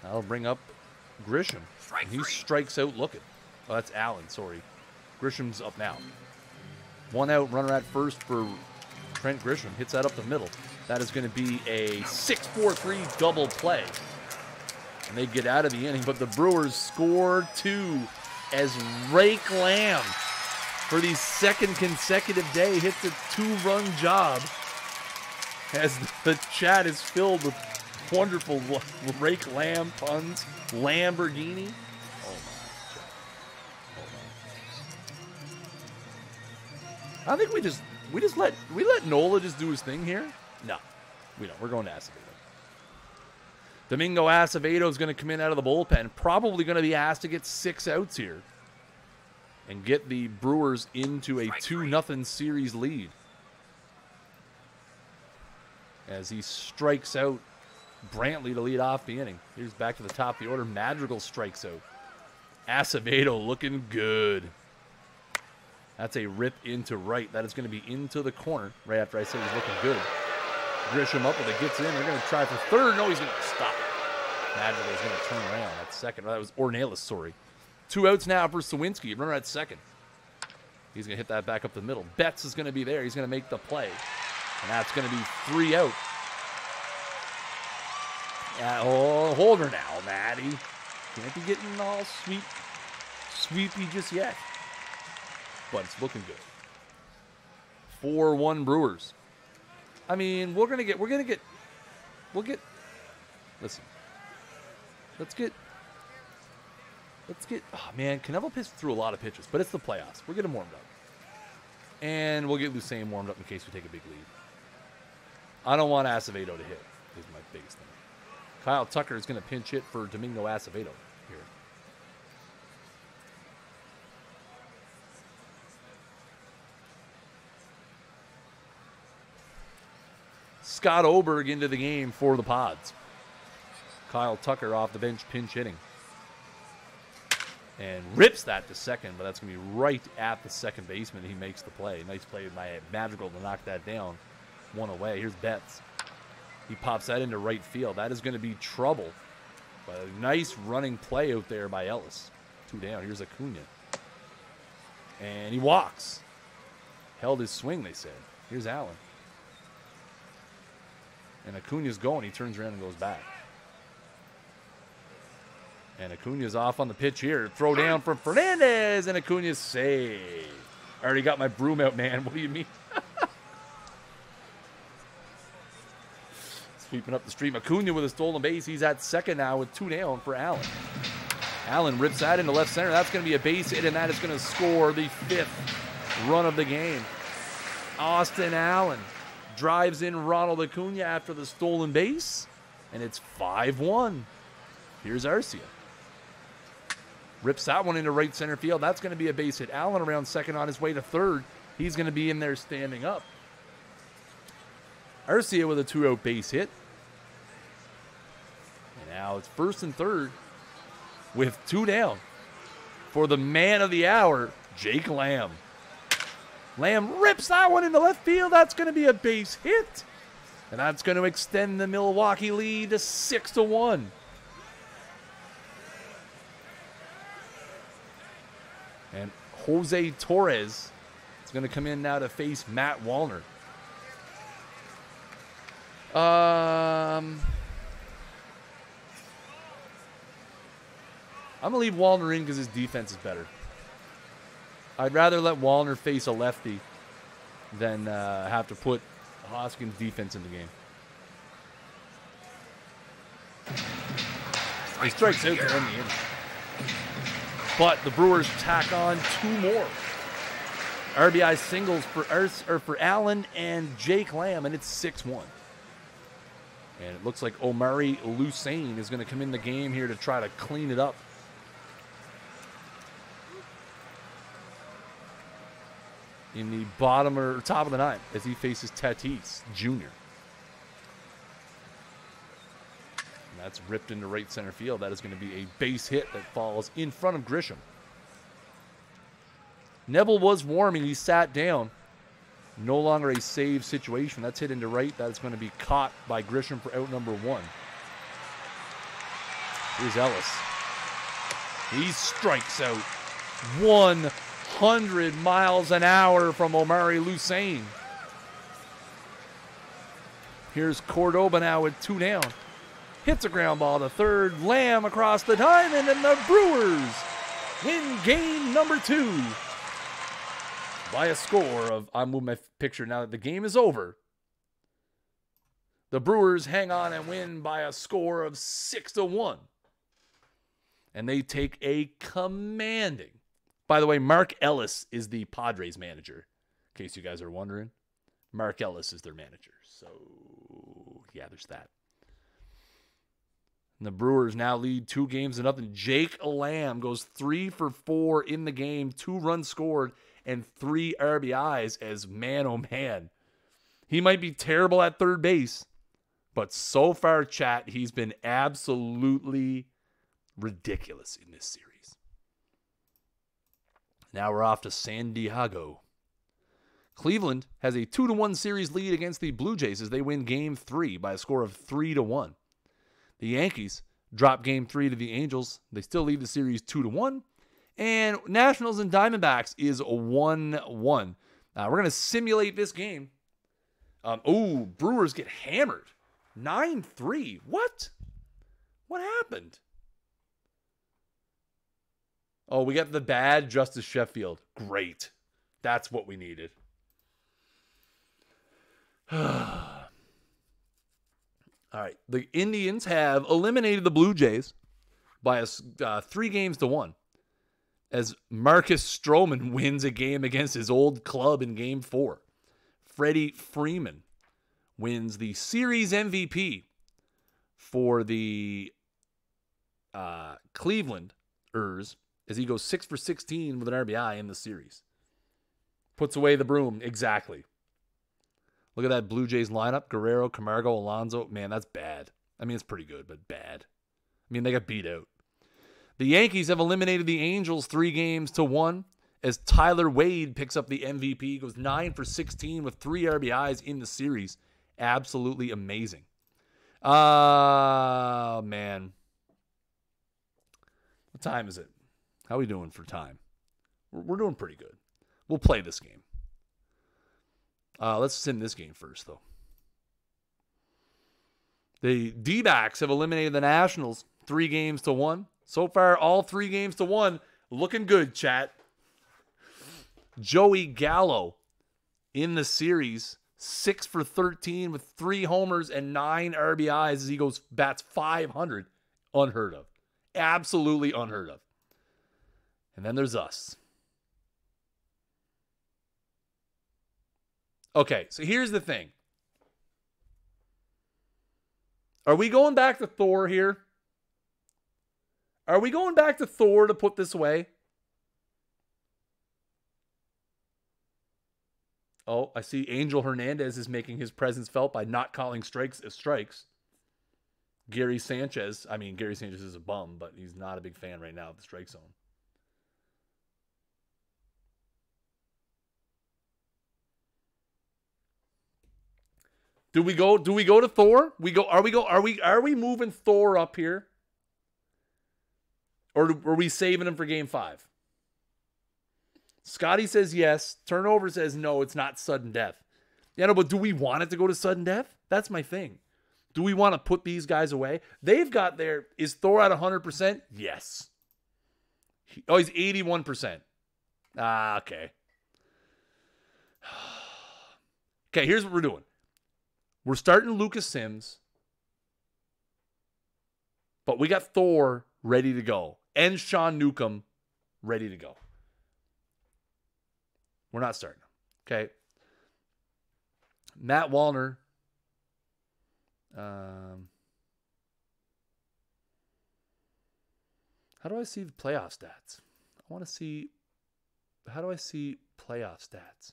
That'll bring up Grisham. And he strikes out looking. Oh, that's Allen, sorry. Grisham's up now. 1 out, runner at first for Trent Grisham. Hits that up the middle. That is going to be a 6-4-3 double play. And they get out of the inning, but the Brewers score 2 as Rake Lamb, for the second consecutive day, hits a 2-run job. As the chat is filled with wonderful Rake Lamb puns. Lamborghini. Oh my God. I think we let Nola just do his thing here. No, we don't. We're going to Acevedo. Domingo Acevedo is going to come in out of the bullpen. Probably going to be asked to get 6 outs here and get the Brewers into a 2-0 series lead. As he strikes out Brantley to lead off the inning. Here's back to the top of the order. Madrigal strikes out. Acevedo looking good. That's a rip into right. That is going to be into the corner right after I said he's looking good. Grisham up with it, gets in. They're going to try for third. No, he's going to stop. Madrigal is going to turn around at second. Oh, that was Ornelas, sorry. 2 outs now for Sawinski. Runner at second. He's going to hit that back up the middle. Betts is going to be there. He's going to make the play. And that's going to be 3 out. Oh, hold her now, Maddie. Can't be getting all sweepy just yet. But it's looking good. 4-1 Brewers. I mean, we'll get, listen. Let's get, oh man, Cannavo pitched through a lot of pitches, but it's the playoffs. We'll get him warmed up. And we'll get Lucien warmed up in case we take a big lead. I don't want Acevedo to hit, is my biggest thing. Kyle Tucker is going to pinch hit for Domingo Acevedo here. Scott Oberg into the game for the Pods. Kyle Tucker off the bench pinch hitting. And rips that to second, but that's going to be right at the second baseman. He makes the play. Nice play by Madrigal to knock that down. 1 away. Here's Betts. He pops that into right field. That is going to be trouble. But a nice running play out there by Ellis. 2 down. Here's Acuna. And he walks. Held his swing, they said. Here's Allen. And Acuna's going. He turns around and goes back. And Acuna's off on the pitch here. Throw down from Fernandez. And Acuna's saved. I already got my broom out, man. What do you mean? Sweeping up the stream. Acuna with a stolen base. He's at second now with 2 down for Allen. Allen rips that into left center. That's going to be a base hit, and that is going to score the 5th run of the game. Austin Allen drives in Ronald Acuna after the stolen base, and it's 5-1. Here's Arcia. Rips that one into right center field. That's going to be a base hit. Allen around second on his way to third. He's going to be in there standing up. Arcia with a 2-out base hit. And now it's first and third with 2 down for the man of the hour, Jake Lamb. Lamb rips that one into left field. That's going to be a base hit. And that's going to extend the Milwaukee lead to 6-1. And Jose Torres is going to come in now to face Matt Wallner. I'm going to leave Wallner in because his defense is better. I'd rather let Wallner face a lefty than have to put Hoskins' defense in the game. He strikes out to end the inning. But the Brewers tack on 2 more. RBI singles for Allen and Jake Lamb, and it's 6-1. And it looks like Omari Lucien is going to come in the game here to try to clean it up. In the bottom or top of the 9th as he faces Tatis Jr. And that's ripped into right center field. That is going to be a base hit that falls in front of Grisham. Neville was warming. He sat down. No longer a save situation. That's hit into right. That's going to be caught by Grisham for out number 1. Here's Ellis. He strikes out 100 miles an hour from Omari Lucien. Here's Cordoba now with 2 down. Hits a ground ball to third. Lamb across the diamond, and the Brewers win game number 2 by a score of, I'm moving my picture now that the game is over. The Brewers hang on and win by a score of 6-1. And they take a commanding. By the way, Mark Ellis is the Padres manager. in case you guys are wondering. Mark Ellis is their manager. So, yeah, there's that. And the Brewers now lead 2-0. Jake Lamb goes 3 for 4 in the game, 2 runs scored, and 3 RBIs as, man, oh, man. He might be terrible at third base, but so far, chat, he's been absolutely ridiculous in this series. Now we're off to San Diego. Cleveland has a 2-1 series lead against the Blue Jays as they win Game 3 by a score of 3-1. The Yankees drop Game 3 to the Angels. They still lead the series 2-1. And Nationals and Diamondbacks is 1-1. We're going to simulate this game. Brewers get hammered. 9-3. What? What happened? Oh, we got the bad Justice Sheffield. Great. That's what we needed. All right. The Indians have eliminated the Blue Jays by 3-1 as Marcus Stroman wins a game against his old club in Game 4. Freddie Freeman wins the series MVP for the Clevelanders as he goes 6 for 16 with an RBI in the series. Puts away the broom. Exactly. Look at that Blue Jays lineup. Guerrero, Camargo, Alonso. Man, that's bad. I mean, it's pretty good, but bad. I mean, they got beat out. The Yankees have eliminated the Angels 3-1 as Tyler Wade picks up the MVP. Goes 9 for 16 with 3 RBIs in the series. Absolutely amazing. Man. What time is it? How are we doing for time? We're doing pretty good. We'll play this game. Let's sim this game first, though. The D-backs have eliminated the Nationals 3-1. So far, all 3-1. Looking good, chat. Joey Gallo in the series, 6 for 13 with 3 homers and 9 RBIs as he bats 500. Unheard of. Absolutely unheard of. And then there's us. Okay, so here's the thing. Are we going back to Thor here? Are we going back to Thor to put this away? Oh, I see Angel Hernandez is making his presence felt by not calling strikes as strikes. Gary Sanchez is a bum, but he's not a big fan right now of the strike zone. Do we go to Thor? Are we moving Thor up here? Or are we saving him for Game 5? Scotty says yes. Turnover says no, it's not sudden death. Yeah, no, but do we want it to go to sudden death? That's my thing. Do we want to put these guys away? They've got their... Is Thor at 100%? Yes. He's 81%. Okay. Okay, here's what we're doing. We're starting Lucas Sims. But we got Thor ready to go. And Sean Newcomb ready to go. We're not starting him. Okay. Matt Wallner. How do I see the playoff stats? I want to see. How do I see playoff stats?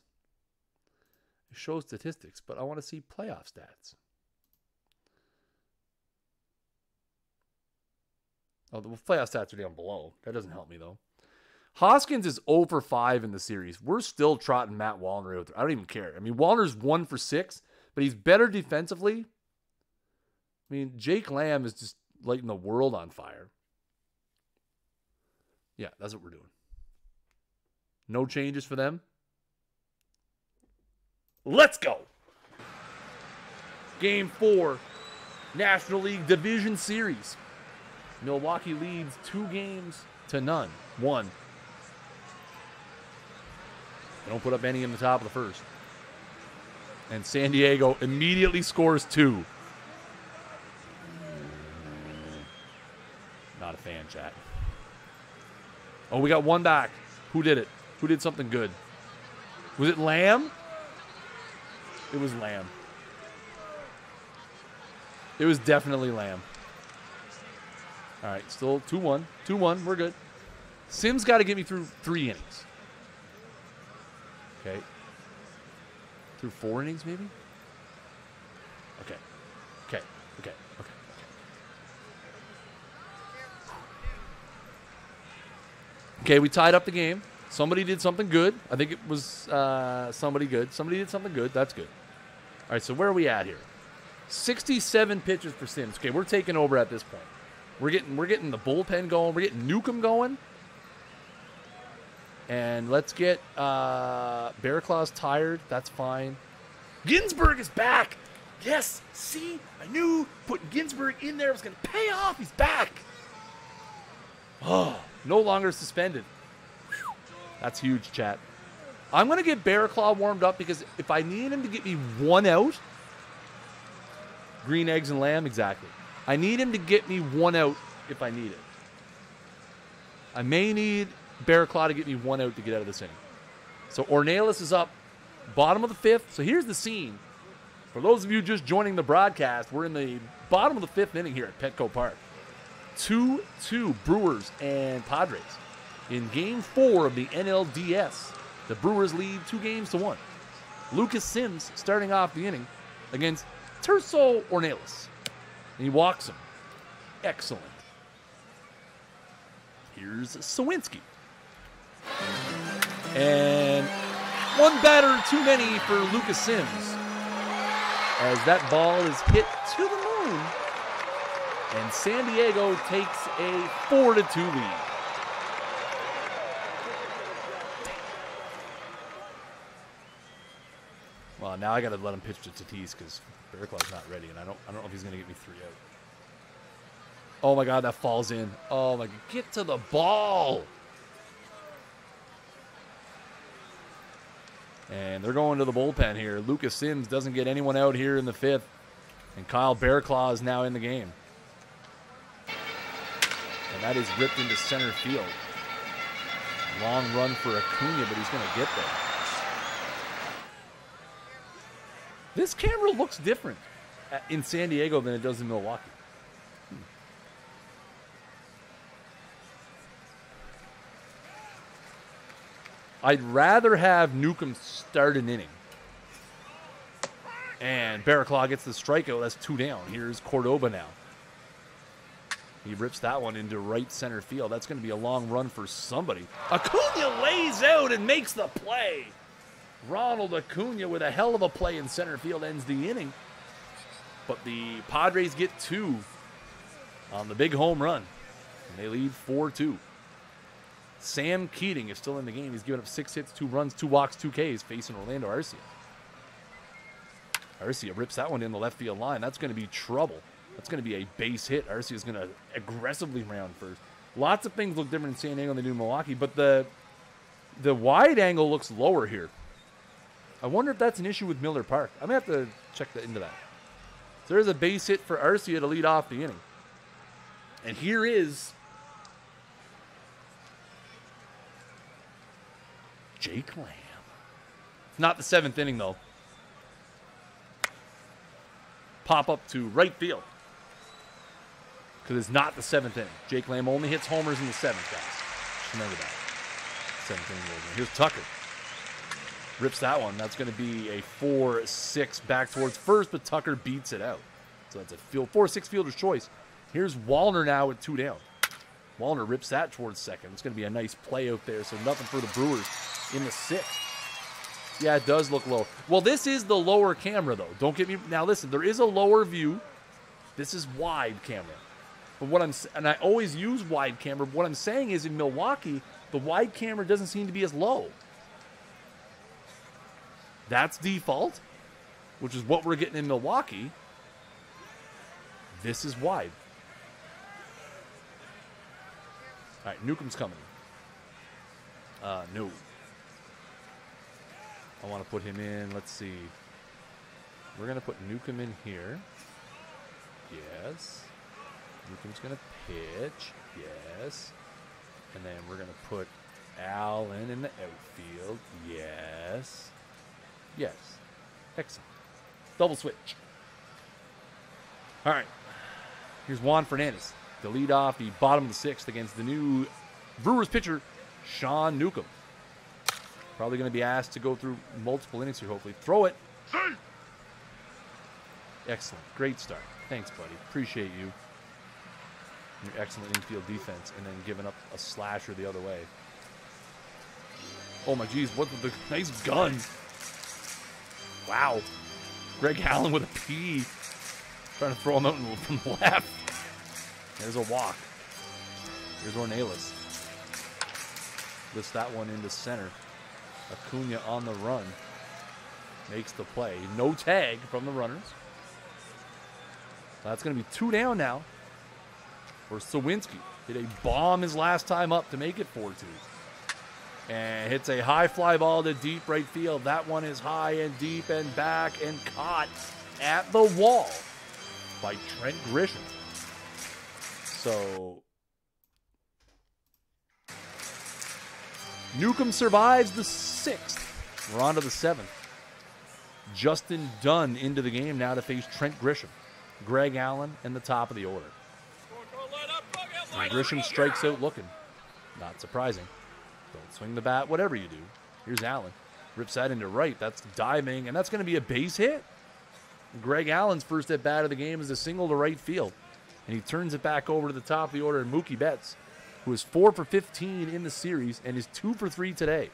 It shows statistics, but I want to see playoff stats. Oh, the playoff stats are down below. That doesn't help me, though. Hoskins is 0 for 5 in the series. We're still trotting Matt Wallner out there. I don't even care. I mean, Wallner's 1 for 6, but he's better defensively. I mean, Jake Lamb is just lighting the world on fire. Yeah, that's what we're doing. No changes for them. Let's go. Game 4, National League Division Series. Milwaukee leads 2-1. One. They don't put up any in the top of the first. And San Diego immediately scores 2. Not a fan, chat. Oh, we got one back. Who did it? Who did something good? Was it Lamb? It was Lamb. It was definitely Lamb. All right, still 2-1. 2-1, we're good. Sims got to get me through 3 innings. Okay. Through 4 innings, maybe? Okay. Okay. Okay. Okay. Okay, we tied up the game. Somebody did something good. I think it was somebody good. Somebody did something good. That's good. All right, so where are we at here? 67 pitches for Sims. Okay, we're taking over at this point. We're getting the bullpen going. We're getting Newcomb going. And let's get Bear Claws tired. That's fine. Ginsburg is back. Yes. See, I knew putting Ginsburg in there was going to pay off. He's back. Oh, no longer suspended. Whew. That's huge, chat. I'm going to get Bear Claw warmed up because if I need him to get me 1 out, green eggs and lamb, exactly. I need him to get me 1 out if I need it. I may need Bear Claw to get me 1 out to get out of this inning. So Ornelas is up, bottom of the 5th. So here's the scene. For those of you just joining the broadcast, we're in the bottom of the 5th inning here at Petco Park. 2-2 Brewers and Padres. In Game 4 of the NLDS, the Brewers lead 2-1. Lucas Sims starting off the inning against Terso Ornelas. And he walks him. Excellent. Here's Sawinski. And 1 batter too many for Lucas Sims. As that ball is hit to the moon. And San Diego takes a 4-2 lead. Well, now I got to let him pitch to Tatis because Bear Claw's not ready, and I don't know if he's going to get me 3 out. Oh my God, that falls in. Oh my God, get to the ball. And they're going to the bullpen here. Lucas Sims doesn't get anyone out here in the 5th, and Kyle Bear Claw is now in the game. And that is ripped into center field. Long run for Acuna, but he's going to get there. This camera looks different in San Diego than it does in Milwaukee. I'd rather have Newcomb start an inning. And Bear Claw gets the strikeout. That's 2 down. Here's Cordoba now. He rips that one into right center field. That's going to be a long run for somebody. Acuna lays out and makes the play. Ronald Acuna with a hell of a play in center field ends the inning. But the Padres get 2 on the big home run. And they lead 4-2. Sam Keating is still in the game. He's given up 6 hits, 2 runs, 2 walks, 2 Ks facing Orlando Arcia. Arcia rips that one in the left field line. That's going to be trouble. That's going to be a base hit. Arcia is going to aggressively round first. Lots of things look different in San Diego than they do in Milwaukee, but the wide angle looks lower here. I wonder if that's an issue with Miller Park. I'm going to have to check into that. So there's a base hit for Arcia to lead off the inning. And here is Jake Lamb. It's not the 7th inning, though. Pop up to right field. Because it's not the 7th inning. Jake Lamb only hits homers in the 7th, guys. Just remember that. 7th inning. Here's Tucker. Rips that one. That's going to be a 4-6 back towards first, but Tucker beats it out. So that's a 4-6 fielder's choice. Here's Wallner now with 2 down. Wallner rips that towards second. It's going to be a nice play out there, so nothing for the Brewers in the 6th. Yeah, it does look low. Well, this is the lower camera, though. Don't get me... Now, listen, there is a lower view. This is wide camera. But what I'm... And I always use wide camera. But what I'm saying is in Milwaukee, the wide camera doesn't seem to be as low. That's default, which is what we're getting in Milwaukee. This is wide. All right, Newcomb's coming. No. I want to put him in. Let's see. We're going to put Newcomb in here. Yes. Newcomb's going to pitch. Yes. And then we're going to put Allen in the outfield. Yes. Yes. Excellent. Double switch. All right. Here's Juan Fernandez to lead off the bottom of the 6th against the new Brewers pitcher, Sean Newcomb. Probably going to be asked to go through multiple innings here, hopefully. Throw it. Excellent. Great start. Thanks, buddy. Appreciate you. Your excellent infield defense, and then giving up a slasher the other way. Oh, my geez. What the nice gun. Wow. Greg Allen with a P. Trying to throw him out from the left. There's a walk. Here's Ornelas. Lifts that one into center. Acuna on the run. Makes the play. No tag from the runners. That's going to be 2 down now for Sawinski. Hit a bomb his last time up to make it 4-2. And hits a high fly ball to deep right field. That one is high and deep and back and caught at the wall by Trent Grisham. So Newcomb survives the 6th. We're on to the 7th. Justin Dunn into the game now to face Trent Grisham. Greg Allen in the top of the order. And Grisham strikes out looking. Not surprising. Don't swing the bat, whatever you do. Here's Allen. Rips that into right. That's diving, and that's going to be a base hit. Greg Allen's first at bat of the game is a single to right field. And he turns it back over to the top of the order. And Mookie Betts, who is 4 for 15 in the series and is 2 for 3 today.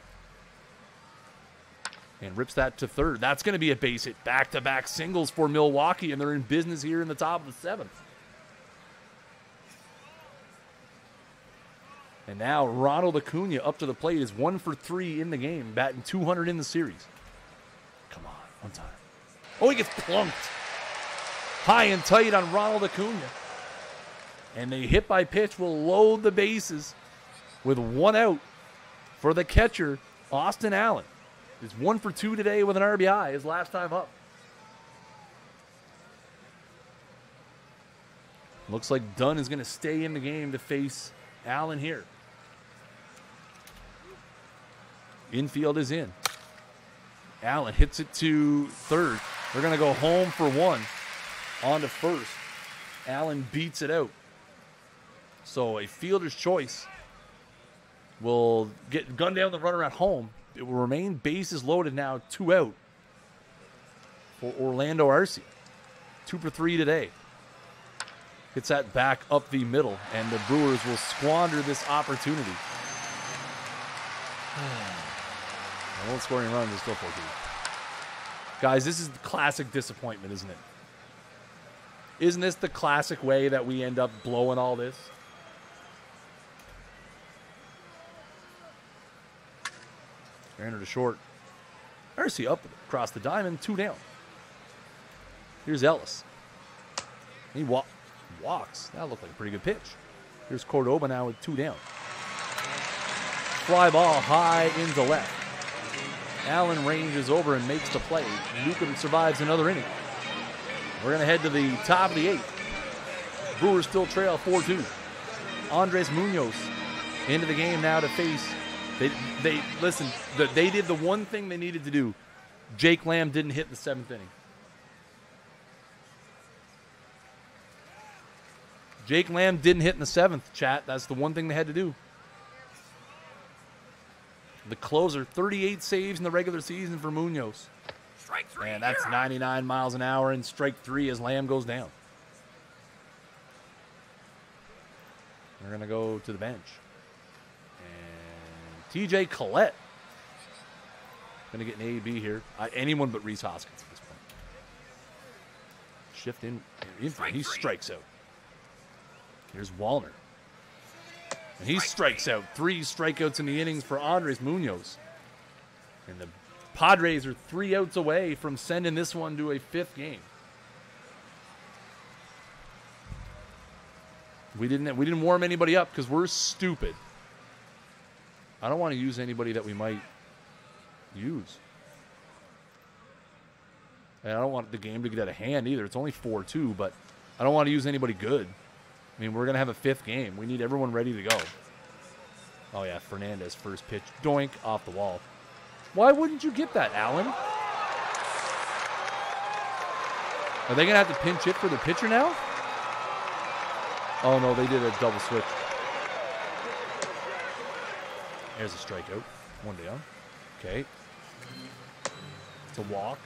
And rips that to third. That's going to be a base hit. Back-to-back singles for Milwaukee, and they're in business here in the top of the 7th. And now Ronald Acuna up to the plate is 1 for 3 in the game, batting 200 in the series. Come on, one time. Oh, he gets plunked. High and tight on Ronald Acuna. And the hit by pitch will load the bases with 1 out for the catcher, Austin Allen. He's 1 for 2 today with an RBI, his last time up. Looks like Dunn is going to stay in the game to face Allen here. Infield is in. Allen hits it to third. They're going to go home for 1. On to first. Allen beats it out. So a fielder's choice will gun down the runner at home. It will remain bases loaded now, 2 out for Orlando Arcia. 2 for 3 today. Hits that back up the middle, and the Brewers will squander this opportunity. I won't score any runs, it's still 4-2. Guys, this is the classic disappointment, isn't it? Isn't this the classic way that we end up blowing all this? Granted to short. Arcia up across the diamond, 2 down. Here's Ellis. He walks. That looked like a pretty good pitch. Here's Cordoba now with 2 down. Fly ball high into left. Allen ranges over and makes the play. Newcomb survives another inning. We're going to head to the top of the 8th. Brewers still trail 4-2. Andres Munoz into the game now to face. Listen, they did the one thing they needed to do. Jake Lamb didn't hit the 7th inning. Jake Lamb didn't hit in the 7th, chat. That's the one thing they had to do. The closer, 38 saves in the regular season for Munoz. Strike 3. And that's 99 miles an hour, and strike 3 as Lamb goes down. We're going to go to the bench. And TJ Collette. Going to get an A-B here. Anyone but Rhys Hoskins at this point. Shift in. He strikes out. Here's Wallner. And he strikes out. 3 strikeouts in the innings for Andres Munoz. And the Padres are 3 outs away from sending this one to a 5th game. We didn't warm anybody up because we're stupid. I don't want to use anybody that we might use. And I don't want the game to get out of hand either. It's only 4-2, but I don't want to use anybody good. I mean, we're going to have a 5th game. We need everyone ready to go. Oh, yeah, Fernandez, first pitch. Doink, off the wall. Why wouldn't you get that, Allen? Are they going to have to pinch hit for the pitcher now? Oh, no, they did a double switch. There's a strikeout. One down. Okay. It's a walk.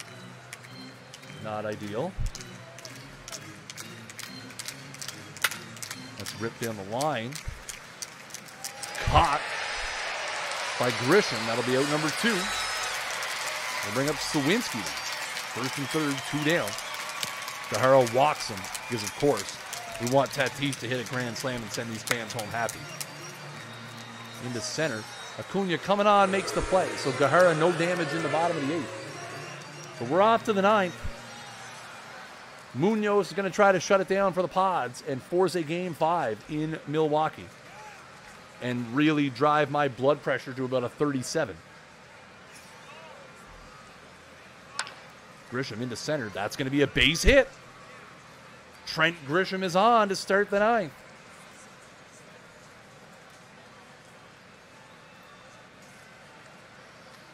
Not ideal. That's ripped down the line. Caught by Grisham. That'll be out number 2. They'll bring up Sawinski. First and third, 2 down. Guerrero walks him because, of course, we want Tatis to hit a grand slam and send these fans home happy. Into center. Acuna coming on, makes the play. So Guerrero, no damage in the bottom of the 8th. But we're off to the 9th. Munoz is going to try to shut it down for the Pods and force a Game 5 in Milwaukee. And really drive my blood pressure to about a 37. Grisham into center. That's going to be a base hit. Trent Grisham is on to start the 9th.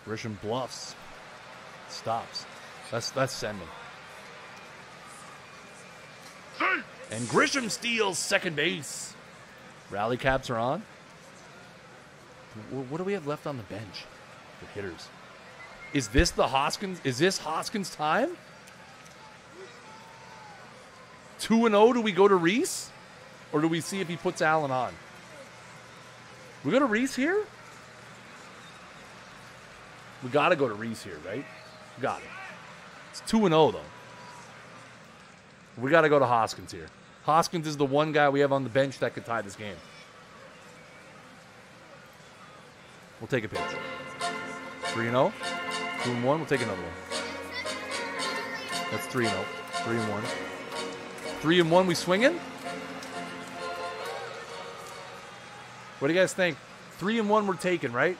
Grisham bluffs. Stops. That's sending. And Grisham steals second base. Rally caps are on. What do we have left on the bench for hitters? Is this the Hoskins? Is this Hoskins' time? 2-0, do we go to Reese? Or do we see if he puts Allen on? We go to Reese here? We got to go to Reese here, right? Got it. It's 2-0, though. We got to go to Hoskins here. Hoskins is the one guy we have on the bench that could tie this game. We'll take a pitch. 3-0. 2-1. We'll take another one. That's 3-0. 3-1. 3-1. We swinging? What do you guys think? 3-1 we're taking, right?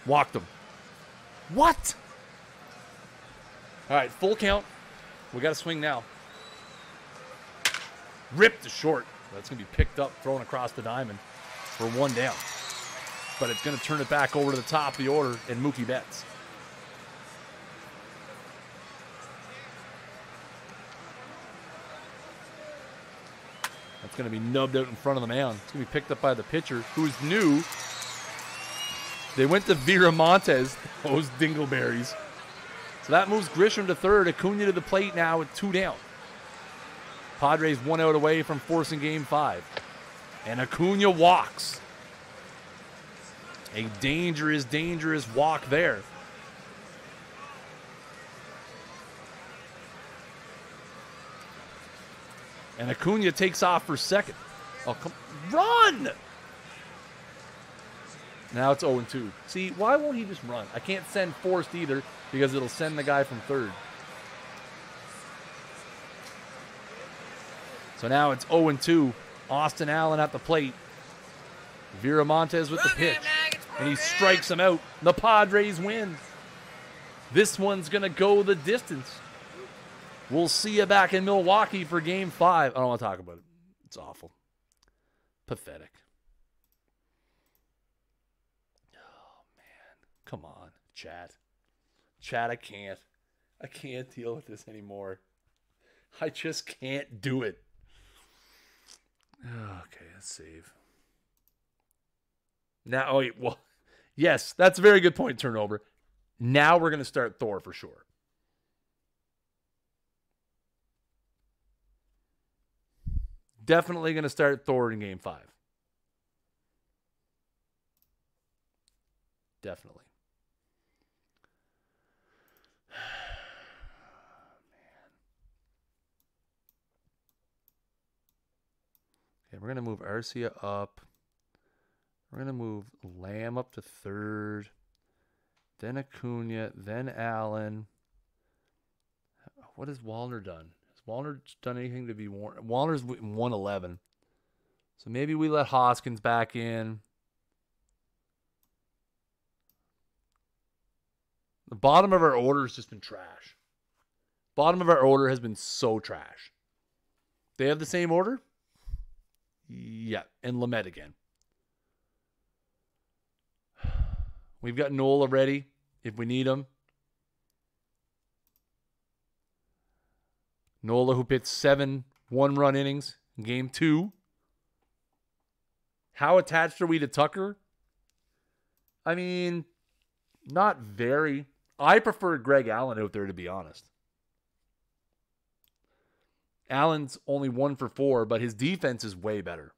Walked him. What? All right, full count. We got to swing now. Ripped to short. That's going to be picked up, thrown across the diamond for 1 down. But it's going to turn it back over to the top of the order and Mookie Betts. That's going to be nubbed out in front of the mound. It's going to be picked up by the pitcher, who's new. They went to Viramontes, those dingleberries. So that moves Grisham to third. Acuna to the plate now with 2 down. Padres 1 out away from forcing Game 5. And Acuna walks. A dangerous, dangerous walk there. And Acuna takes off for second. Oh, come run! Now it's 0-2. See, why won't he just run? I can't send Forrest either because it'll send the guy from third. So now it's 0-2. Austin Allen at the plate. Viramontes with the pitch. And he strikes him out. The Padres win. This one's going to go the distance. We'll see you back in Milwaukee for Game 5. I don't want to talk about it. It's awful. Pathetic. Oh, man. Come on, chat. Chat, I can't. I can't deal with this anymore. I just can't do it. Okay, let's save. Now, oh, well, yes, that's a very good point, turnover. Now we're going to start Thor for sure. Definitely going to start Thor in Game 5. Definitely. Okay, we're going to move Arcia up. We're going to move Lamb up to third. Then Acuna. Then Allen. What has Wallner done? Has Wallner done anything to be warned? Wallner's 111. So maybe we let Hoskins back in. The bottom of our order has just been trash. Bottom of our order has been so trash. They have the same order? Yeah, and Lamet again. We've got Nola ready if we need him. Nola, who pitched 7 one-run innings in Game 2. How attached are we to Tucker? I mean, not very. I prefer Greg Allen out there, to be honest. Allen's only 1 for 4, but his defense is way better.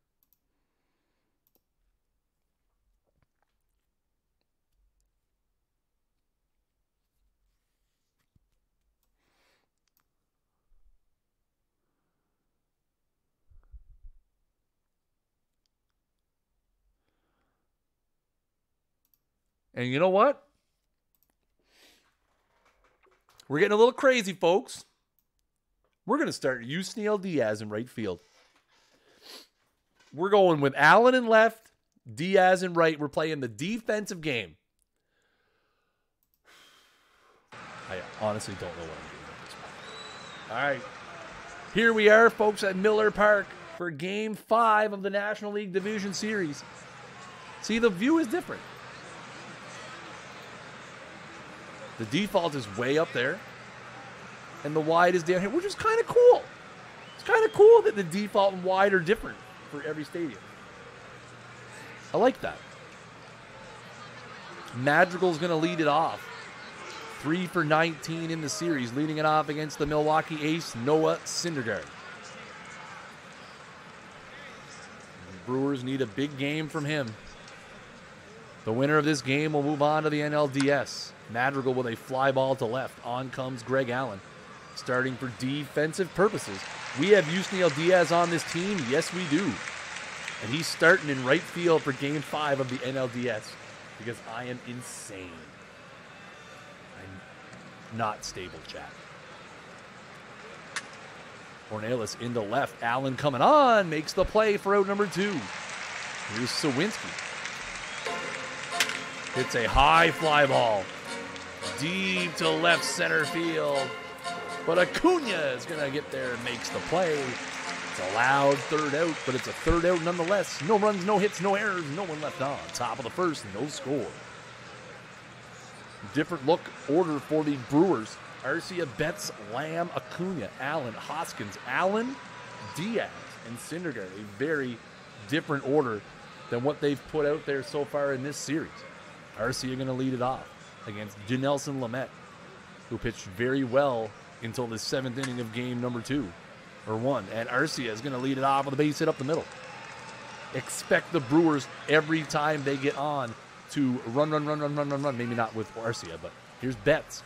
And you know what? We're getting a little crazy, folks. We're going to start Yusniel Diaz in right field. We're going with Allen in left, Diaz in right. We're playing the defensive game. I honestly don't know what I'm doing at this point. All right. Here we are, folks, at Miller Park for Game 5 of the National League Division Series. See, the view is different. The default is way up there, and the wide is down here, which is kind of cool. It's kind of cool that the default and wide are different for every stadium. I like that. Madrigal's going to lead it off. 3 for 19 in the series, leading it off against the Milwaukee ace, Noah Syndergaard. The Brewers need a big game from him. The winner of this game will move on to the NLDS. Madrigal with a fly ball to left. On comes Greg Allen. Starting for defensive purposes. We have Yusniel Diaz on this team. Yes, we do. And he's starting in right field for Game 5 of the NLDS because I am insane. I'm not stable, chat. Ornelas into left. Allen coming on. Makes the play for out number 2. Here's Sawinski. Hits a high fly ball. Deep to left center field. But Acuna is going to get there and makes the play. It's a loud third out, but it's a third out nonetheless. No runs, no hits, no errors, no one left on. Top of the first, no score. Different look order for the Brewers. Arcia, Betts, Lamb, Acuna, Allen, Hoskins, Allen, Diaz, and Syndergaard. A very different order than what they've put out there so far in this series. Arcia going to lead it off against Dinelson Lamet, who pitched very well until the 7th inning of game number 1. And Arcia is going to lead it off with a base hit up the middle. Expect the Brewers every time they get on to run. Maybe not with Arcia, but here's Betts.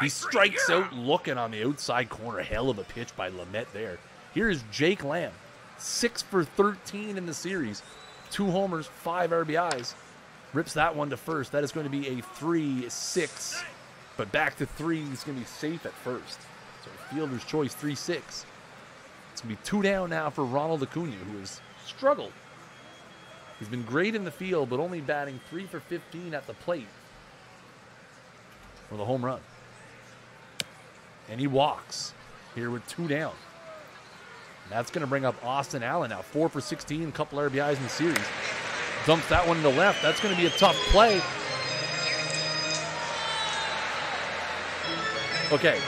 He strikes out looking on the outside corner. Hell of a pitch by Lamet there. Here's Jake Lamb. 6 for 13 in the series. 2 homers, 5 RBIs. Rips that one to first. That is going to be a 3-6. But back to 3 is going to be safe at first. So fielder's choice, 3-6. It's going to be 2 down now for Ronald Acuna, who has struggled. He's been great in the field, but only batting 3 for 15 at the plate for the home run. And he walks here with 2 down. And that's going to bring up Austin Allen now. 4 for 16, a couple RBIs in the series. Dumps that one to left. That's going to be a tough play. Okay.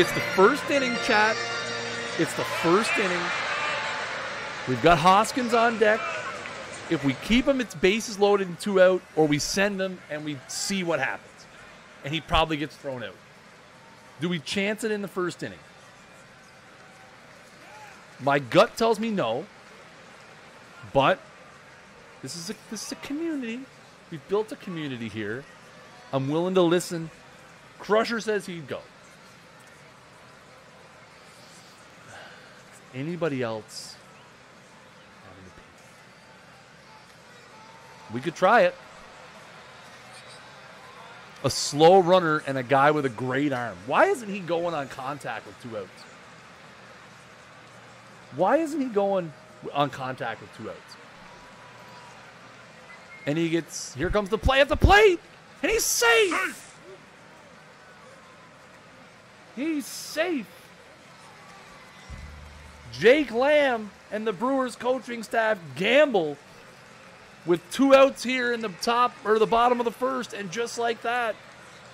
It's the first inning, chat. It's the first inning. We've got Hoskins on deck. If we keep him, it's bases loaded and 2 out, or we send him and we see what happens. And he probably gets thrown out. Do we chance it in the first inning? My gut tells me no. But this is a community. We've built a community here. I'm willing to listen. Crusher says he'd go. Anybody else have an opinion? We could try it. A slow runner and a guy with a great arm. Why isn't he going on contact with 2 outs? Why isn't he going on contact with 2 outs? And he gets, here comes the play at the plate, and he's safe. He's safe. Jake Lamb and the Brewers coaching staff gamble with 2 outs here in the top or the bottom of the first, and just like that,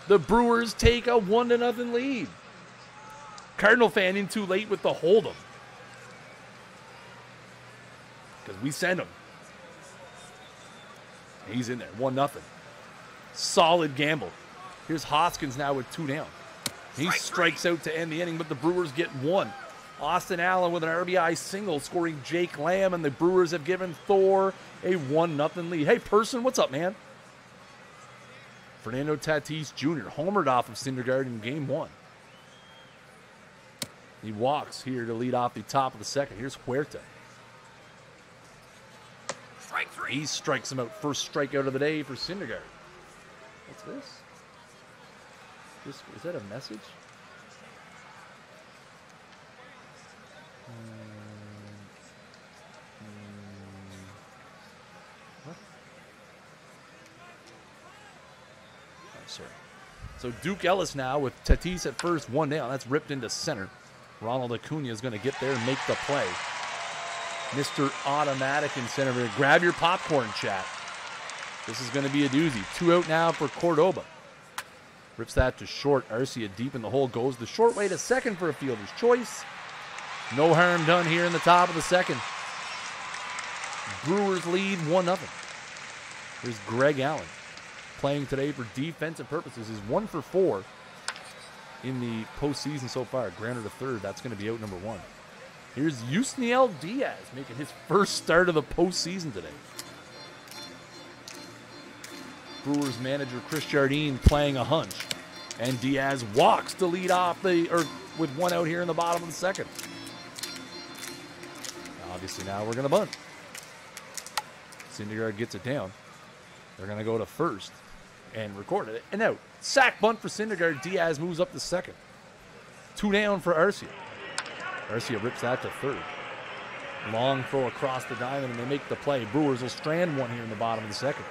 The Brewers take a 1-0 lead. Cardinal fan in too late with the hold'em. Because we send him. He's in there, 1-0. Solid gamble. Here's Hoskins now with 2 down. He strikes out to end the inning, but the Brewers get 1. Austin Allen with an RBI single, scoring Jake Lamb, and the Brewers have given Thor a 1-0 lead. Hey, Person, what's up, man? Fernando Tatis Jr. homered off of Syndergaard in game 1. He walks here to lead off the top of the second. Here's Huerta. Strike 3. He strikes him out. First strikeout of the day for Syndergaard. What's this? Is that a message? What? Oh, sorry. So Duke Ellis now with Tatis at first, 1 down. That's ripped into center. Ronald Acuna is going to get there and make the play. Mr. Automatic in center. Grab your popcorn, chat. This is going to be a doozy. 2 out now for Cordoba. Rips that to short. Arcia deep in the hole. Goes the short way to second for a fielder's choice. No harm done here in the top of the second. Brewers lead 1-0. Here's Greg Allen playing today for defensive purposes. He's 1 for 4 in the postseason so far. Grounded to third. That's going to be out number 1. Here's Yusniel Diaz making his first start of the postseason today. Brewers manager Chris Jardine playing a hunch. And Diaz walks to lead off with 1 out here in the bottom of the second. Obviously now we're going to bunt. Syndergaard gets it down. They're going to go to first and record it. And out. Sack bunt for Syndergaard. Diaz moves up to second. 2 down for Arcia. Arcia rips that to third. Long throw across the diamond, and they make the play. Brewers will strand 1 here in the bottom of the second.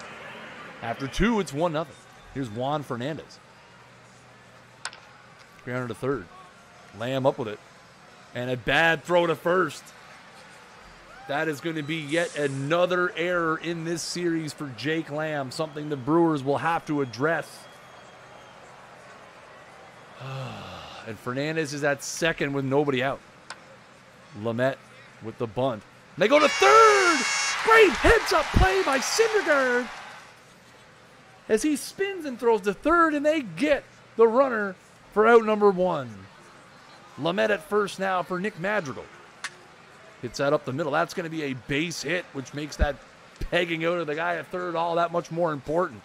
After 2, it's 1-0. Here's Juan Fernandez. Grounded to third. Lamb up with it. And a bad throw to first. That is going to be yet another error in this series for Jake Lamb, something the Brewers will have to address. And Fernandez is at second with nobody out. Lamet with the bunt. They go to third! Great heads-up play by Syndergaard as he spins and throws to third, and they get the runner for out number 1. Lamet at first now for Nick Madrigal. Hits that up the middle. That's going to be a base hit, which makes that pegging out of the guy at third all that much more important.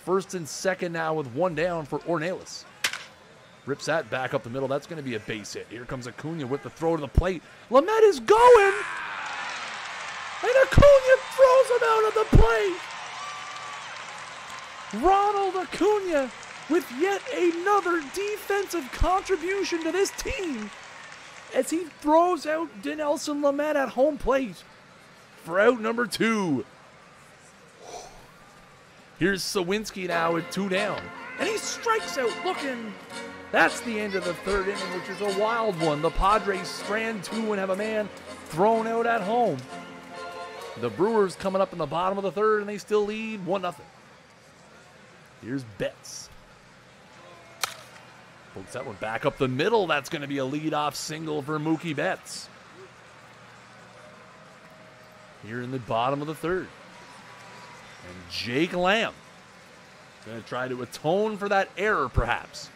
First and second now with 1 down for Ornelas. Rips that back up the middle. That's going to be a base hit. Here comes Acuna with the throw to the plate. Lamet is going! And Acuna throws him out of the plate! Ronald Acuna with yet another defensive contribution to this team as he throws out Dinelson Lamet at home plate for out number 2. Here's Sawinski now with 2 down. And he strikes out looking. That's the end of the third inning, which is a wild one. The Padres strand 2 and have a man thrown out at home. The Brewers coming up in the bottom of the third, and they still lead 1-0. Here's Betts. Pokes that one back up the middle. That's going to be a leadoff single for Mookie Betts. Here in the bottom of the third. And Jake Lamb going to try to atone for that error, perhaps.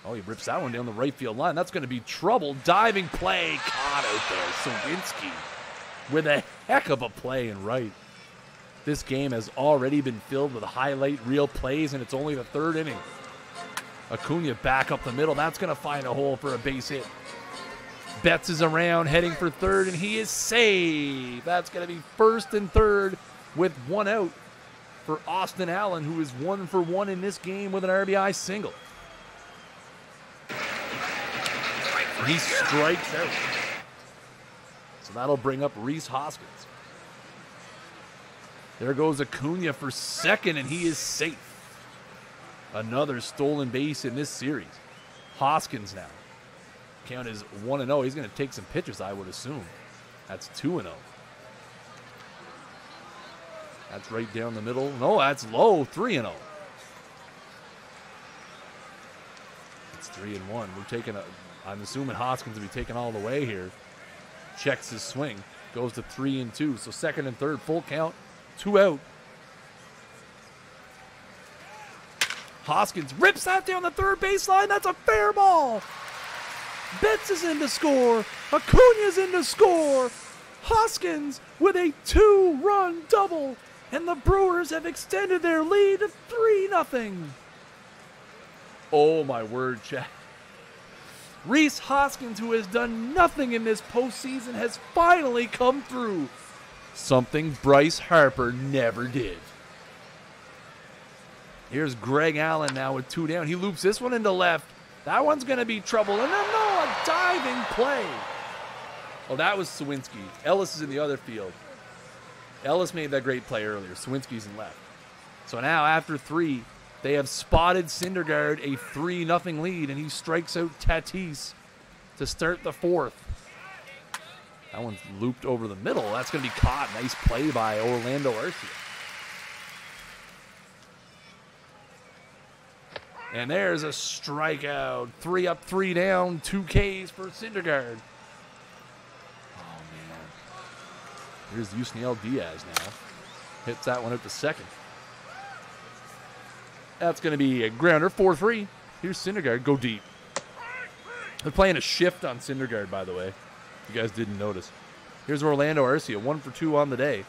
Oh, he rips that one down the right field line. That's going to be trouble. Diving play. Caught out there. Sawinski with a heck of a play in right. This game has already been filled with highlight reel plays, and it's only the third inning. Acuna back up the middle. That's going to find a hole for a base hit. Betts is around, heading for third, and he is safe. That's going to be first and third with 1 out for Austin Allen, who is 1 for 1 in this game with an RBI single. He strikes out. So that'll bring up Rhys Hoskins. There goes Acuna for second, and he is safe. Another stolen base in this series. Hoskins now. Count is 1-0. He's going to take some pitches, I would assume. That's 2-0. That's right down the middle. No, that's low. 3-0. It's 3-1. We're taking I'm assuming Hoskins will be taking all the way here. Checks his swing. Goes to 3-2. So second and third, full count. 2 out. Hoskins rips that down the third baseline. That's a fair ball. Betts is in to score. Acuna's in to score. Hoskins with a 2-run double. And the Brewers have extended their lead to 3-0. Oh, my word, Chad. Rhys Hoskins, who has done nothing in this postseason, has finally come through. Something Bryce Harper never did. Here's Greg Allen now with 2 down. He loops this one into left. That one's going to be trouble. And then, no, a diving play. Oh, that was Sawinski. Ellis is in the other field. Ellis made that great play earlier. Sawinski's in left. So now, after 3, they have spotted Syndergaard a 3-0 lead, and he strikes out Tatis to start the 4th. That one's looped over the middle. That's going to be caught. Nice play by Orlando Arcia. And there's a strikeout. 3 up, 3 down, 2 Ks for Syndergaard. Oh, man. Here's Yusniel Diaz now. Hits that one out to second. That's going to be a grounder, 4-3. Here's Syndergaard, go deep. They're playing a shift on Syndergaard, by the way. If you guys didn't notice. Here's Orlando Arcia, 1 for 2 on the day.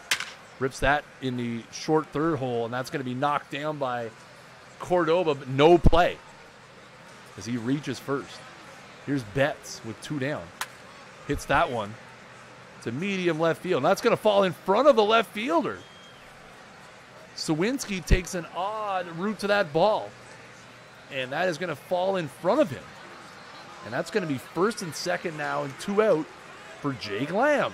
Rips that in the short third hole, and that's going to be knocked down by Cordoba, but no play as he reaches first. Here's Betts with 2 down. Hits that one. It's a medium left field, and that's going to fall in front of the left fielder. Sawinski takes an odd route to that ball, and that is going to fall in front of him. And that's going to be first and second now and 2 out for Jake Lamb,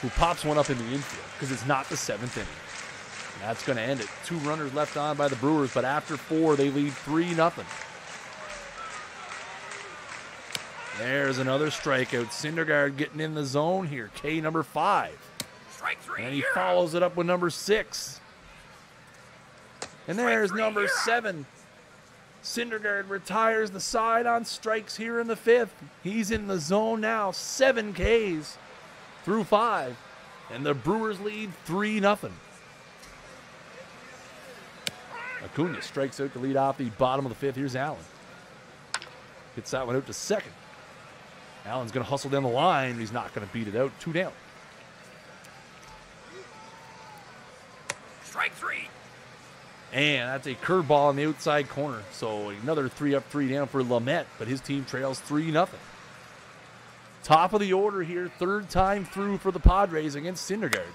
who pops one up in the infield because it's not the 7th inning. And that's going to end it. 2 runners left on by the Brewers, but after 4, they lead 3-0. There's another strikeout. Syndergaard getting in the zone here. K number 5. Strike 3. And he follows it up with number 6. And there's number 7. Syndergaard retires the side on strikes here in the 5th. He's in the zone now. 7 Ks through 5. And the Brewers lead 3-0. Acuna strikes out to lead off the bottom of the 5th. Here's Allen. Hits that one out to second. Allen's going to hustle down the line. He's not going to beat it out. 2 down. Strike 3. And that's a curveball on the outside corner. So another 3 up, 3 down for Lamet, but his team trails 3-0. Top of the order here, 3rd time through for the Padres against Syndergaard.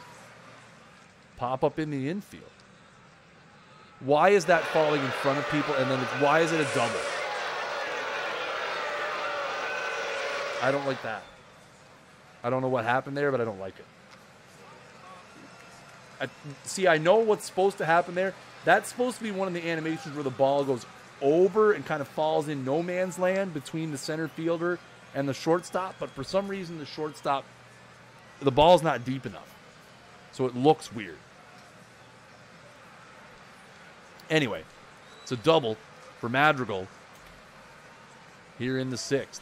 Pop up in the infield. Why is that falling in front of people, and then why is it a double? I don't like that. I don't know what happened there, but I don't like it. I know what's supposed to happen there. That's supposed to be one of the animations where the ball goes over and kind of falls in no man's land between the center fielder and the shortstop, but for some reason the shortstop, the ball's not deep enough. So it looks weird. Anyway, it's a double for Madrigal here in the 6th.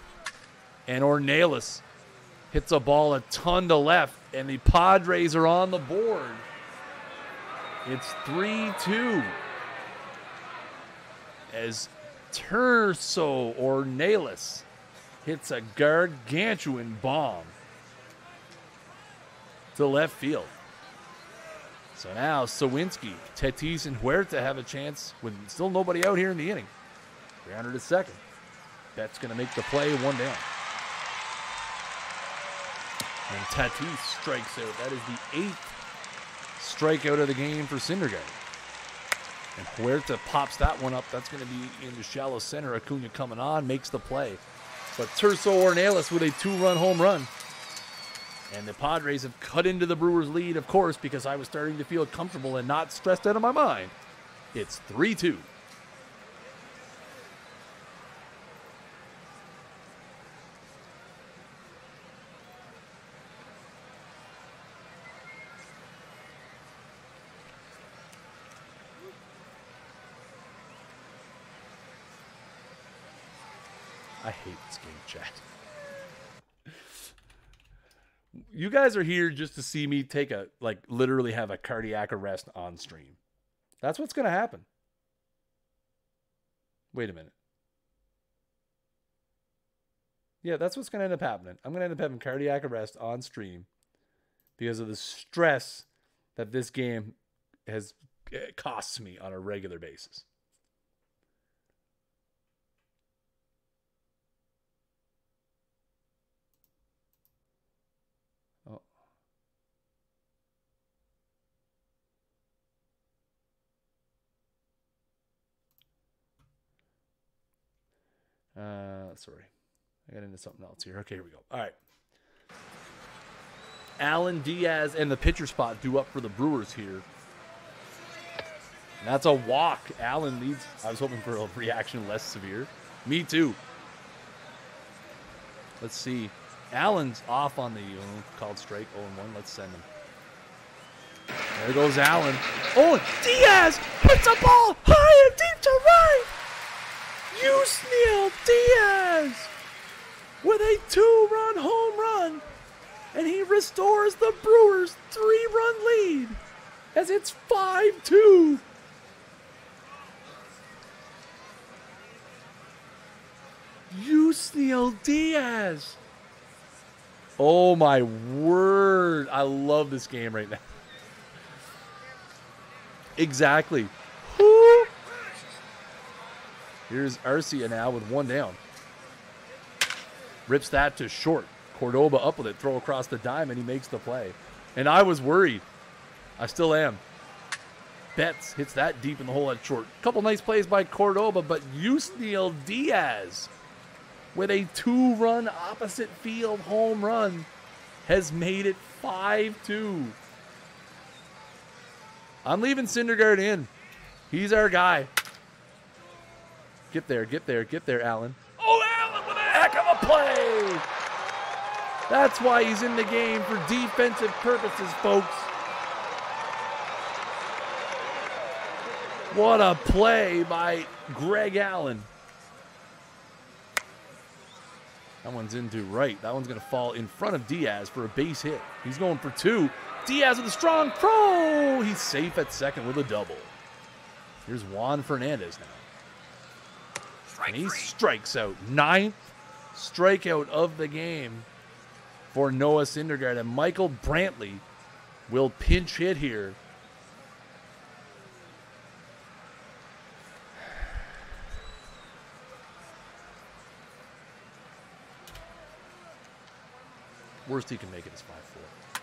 And Ornelas hits a ball a ton to left, and the Padres are on the board. It's 3-2 as Terso Ornelas hits a gargantuan bomb to left field. So now Sawinski, Tatis, and Huerta have a chance with still nobody out here in the inning. Grounder to second. That's going to make the play, 1 down. And Tatis strikes out. That is the 8th strikeout of the game for Syndergaard. And Huerta pops that one up. That's going to be in the shallow center. Acuna coming on, makes the play. But Terso Ornelas with a 2-run home run. And the Padres have cut into the Brewers' lead, of course, because I was starting to feel comfortable and not stressed out of my mind. It's 3-2. I hate this game, chat. You guys are here just to see me take a, like, literally have a cardiac arrest on stream. That's what's going to happen. Wait a minute. Yeah, that's what's going to end up happening. I'm going to end up having cardiac arrest on stream because of the stress that this game has costs me on a regular basis. Oh. Sorry. I got into something else here. Okay, here we go. All right. Alan Diaz and the pitcher spot due up for the Brewers here. And that's a walk. Allen leads. I was hoping for a reaction less severe. Me too. Let's see. Allen's off on the called strike. 0-1. Let's send him. There goes Allen. Oh, Diaz hits a ball high and deep to right. Yusniel Diaz with a 2-run home run. And he restores the Brewers' 3-run lead as it's 5-2. Yusniel Diaz. Oh my word. I love this game right now. Exactly. Woo. Here's Arcia now with 1 down. Rips that to short. Cordoba up with it. Throw across the diamond. He makes the play. And I was worried. I still am. Betts hits that deep in the hole at short. Couple nice plays by Cordoba, but Yusniel Diaz with a 2-run opposite field home run has made it 5-2. I'm leaving Syndergaard in. He's our guy. Get there, get there, get there, Allen. Oh, Allen with a heck of a play. That's why he's in the game for defensive purposes, folks. What a play by Greg Allen. That one's into right. That one's going to fall in front of Diaz for a base hit. He's going for 2. Diaz with a strong throw. He's safe at second with a double. Here's Juan Fernandez now. And he strikes out. 9th strikeout of the game for Noah Syndergaard. And Michael Brantley will pinch hit here. Worst he can make it is 5-4.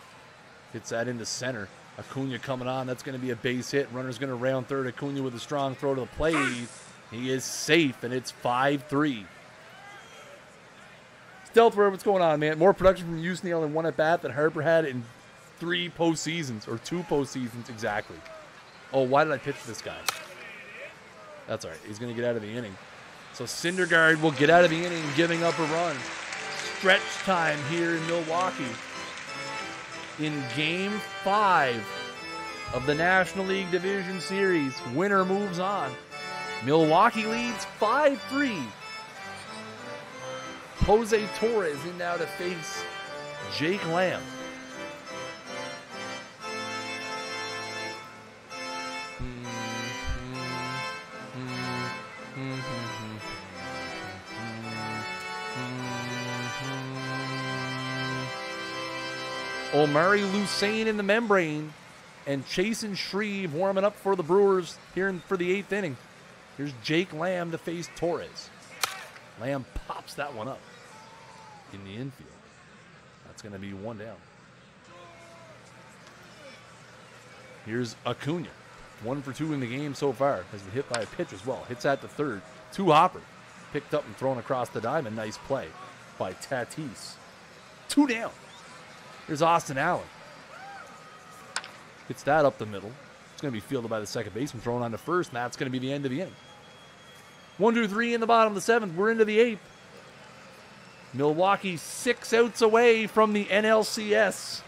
Hits that into center. Acuna coming on. That's going to be a base hit. Runner's going to round third. Acuna with a strong throw to the plate. He is safe, and it's 5-3. Stealth, what's going on, man? More production from Yusniel in 1 at-bat that Harper had in 3 postseasons, or 2 postseasons exactly. Oh, why did I pitch this guy? That's all right. He's going to get out of the inning. So Syndergaard will get out of the inning, giving up a run. Stretch time here in Milwaukee. In Game 5 of the National League Division Series, winner moves on. Milwaukee leads 5-3. Jose Torres in now to face Jake Lamb. Omari Lucane in the membrane, and Chasen Shreve warming up for the Brewers here for the 8th inning. Here's Jake Lamb to face Torres. Lamb pops that one up in the infield. That's going to be 1 down. Here's Acuna. 1 for 2 in the game so far. Has been hit by a pitch as well. Hits at the third. 2 hopper. Picked up and thrown across the diamond. Nice play by Tatis. 2 down. Here's Austin Allen. Hits that up the middle. It's going to be fielded by the second baseman, thrown on to first, and that's going to be the end of the inning. 1, 2, 3 in the bottom of the 7th. We're into the 8th. Milwaukee 6 outs away from the NLCS.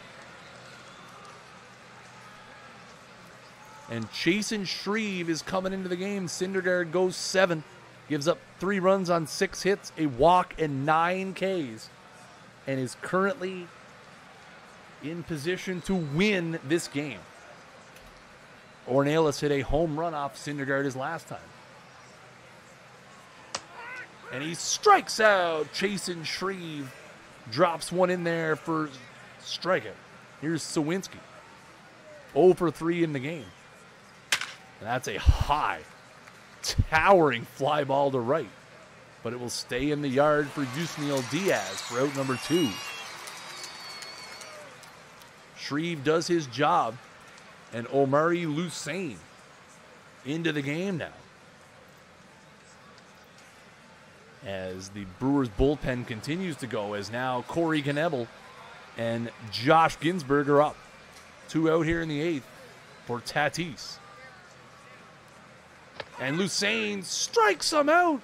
And Chasen Shreve is coming into the game. Syndergaard goes 7. Gives up 3 runs on 6 hits, a walk, and 9 Ks. And is currently in position to win this game. Ornelas hit a home run off Syndergaard his last time. And he strikes out. Chasen Shreve drops one in there for strikeout. Here's Sawinski. 0 for 3 in the game. And that's a high, towering fly ball to right. But it will stay in the yard for Yusniel Diaz for out number 2. Shreve does his job. And Omari Lucane into the game now. As the Brewers bullpen continues to go, as now Corey Knebel and Josh Ginsberg are up. 2 out here in the 8th for Tatis. And Lucane strikes him out.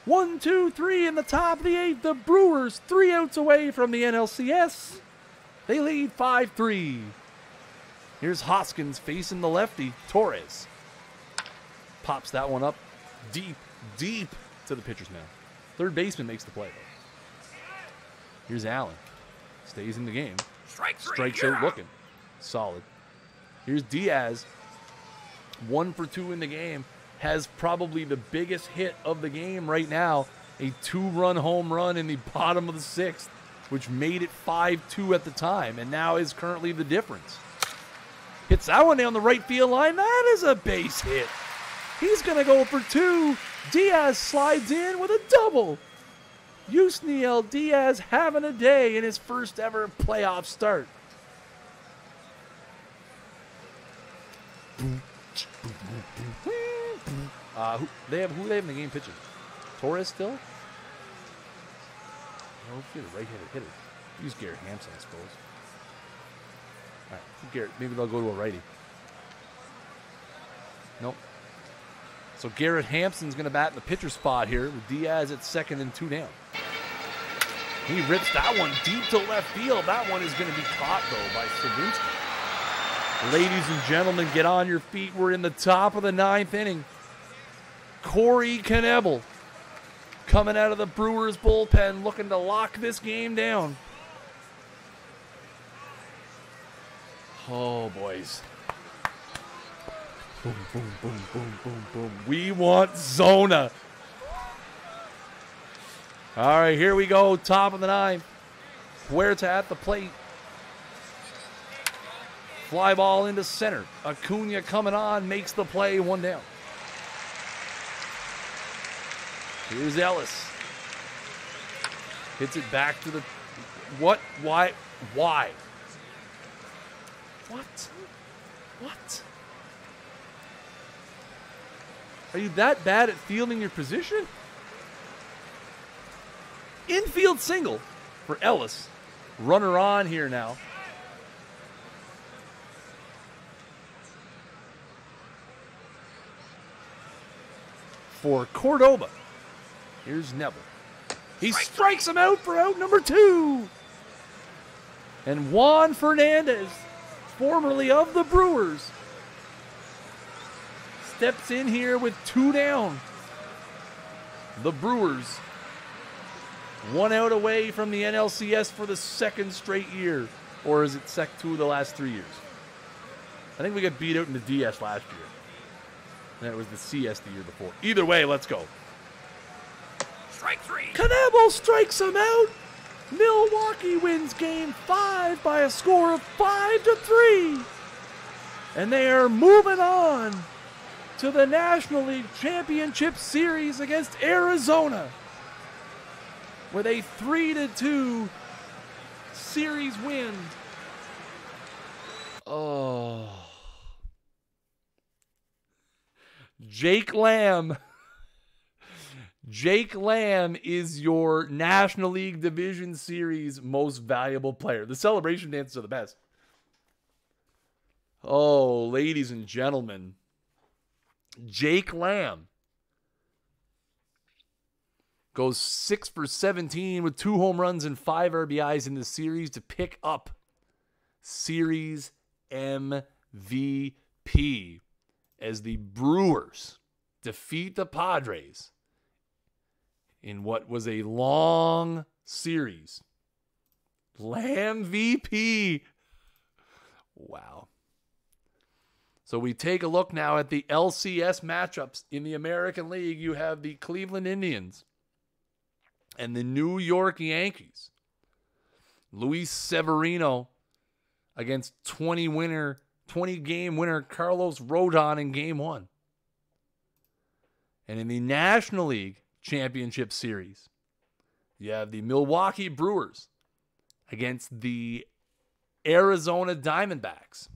1, 2, 3 in the top of the 8th. The Brewers 3 outs away from the NLCS. They lead 5-3. Here's Hoskins facing the lefty, Torres. Pops that one up deep, deep to the pitcher's mound. Third baseman makes the play, though. Here's Allen. Stays in the game. Strikes out looking. Solid. Here's Diaz. 1 for 2 in the game. Has probably the biggest hit of the game right now. A 2-run home run in the bottom of the 6th, which made it 5-2 at the time, and now is currently the difference. Hits that one down the right field line. That is a base hit. He's going to go for 2. Diaz slides in with a double. Yusniel Diaz having a day in his first ever playoff start. Who they have in the game pitching? Torres still? No, get a right-handed hitter. Use Garrett Hampson, I suppose. All right, Garrett. Maybe they'll go to a righty. Nope. So Garrett Hampson's going to bat in the pitcher spot here with Diaz at second and 2 down. He rips that one deep to left field. That one is going to be caught, though, by Sawinski. Ladies and gentlemen, get on your feet. We're in the top of the 9th inning. Corey Knebel coming out of the Brewers bullpen looking to lock this game down. Oh, boys. Boom, boom, boom, boom, boom, boom. We want Zona. All right, here we go. Top of the 9th. Huerta at the plate. Fly ball into center. Acuna coming on, makes the play, 1 down. Here's Ellis. Hits it back to the... What? Why? Why? What? What? Are you that bad at fielding your position? Infield single for Ellis. Runner on here now. For Cordoba. Here's Knebel. He strikes him out for out number 2. And Juan Fernandez, formerly of the Brewers, steps in here with 2 down. The Brewers 1 out away from the NLCS for the 2nd straight year. Or is it 2 of the last 3 years? I think we got beat out in the DS last year. And it was the CS the year before. Either way, let's go. Strike 3. Knebel strikes him out. Milwaukee wins game 5 by a score of 5-3. And they are moving on to the National League Championship Series against Arizona with a 3-2 series win. Oh. Jake Lamb. Jake Lamb is your National League Division Series most valuable player. The celebration dances are the best. Oh, ladies and gentlemen. Jake Lamb goes 6 for 17 with 2 home runs and 5 RBIs in the series to pick up Series MVP as the Brewers defeat the Padres in what was a long series. Lamb VP. Wow. So we take a look now at the LCS matchups in the American League. You have the Cleveland Indians and the New York Yankees. Luis Severino against 20-game winner Carlos Rodon in Game 1. And in the National League Championship Series, you have the Milwaukee Brewers against the Arizona Diamondbacks.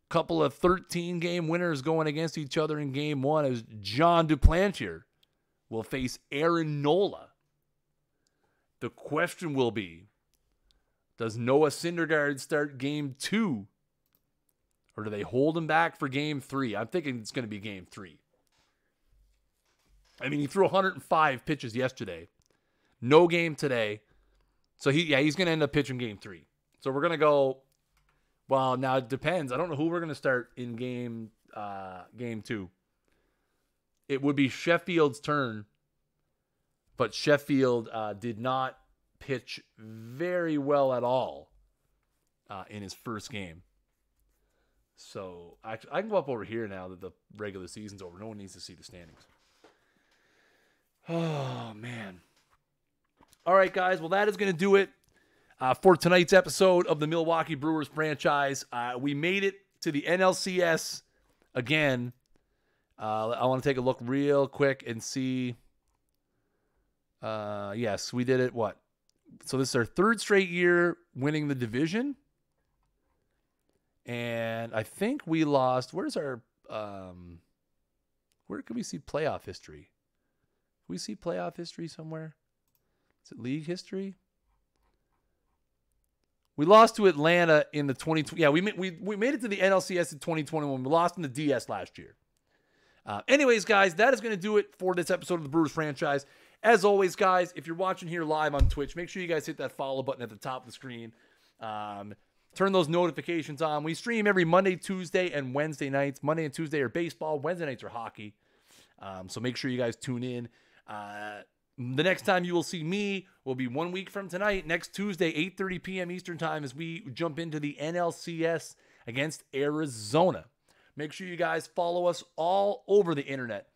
Couple of 13-game winners going against each other in Game 1 as John Duplantier will face Aaron Nola. The question will be, does Noah Syndergaard start Game 2? Or do they hold him back for Game 3? I'm thinking it's going to be Game 3. I mean, he threw 105 pitches yesterday. No game today. So he's going to end up pitching Game 3. So we're going to go, well, now it depends. I don't know who we're going to start in Game 2. It would be Sheffield's turn. But Sheffield did not pitch very well at all in his first game. So I can go up over here now that the regular season's over. No one needs to see the standings. Oh, man. All right, guys. Well, that is going to do it for tonight's episode of the Milwaukee Brewers franchise. We made it to the NLCS again. I want to take a look real quick and see. Yes, we did it. What? So this is our third straight year winning the division. And I think we lost. Where's our, where can we see playoff history? Can we see playoff history somewhere? Is it league history? We lost to Atlanta in the 2020. Yeah, we made it to the NLCS in 2021. We lost in the DS last year. Anyways, guys, that is going to do it for this episode of the Brewers franchise. As always, guys, if you're watching here live on Twitch, make sure you guys hit that follow button at the top of the screen. Turn those notifications on. We stream every Monday, Tuesday, and Wednesday nights. Monday and Tuesday are baseball. Wednesday nights are hockey. So make sure you guys tune in. The next time you will see me will be 1 week from tonight, next Tuesday, 8:30 p.m. Eastern Time, as we jump into the NLCS against Arizona. Make sure you guys follow us all over the internet.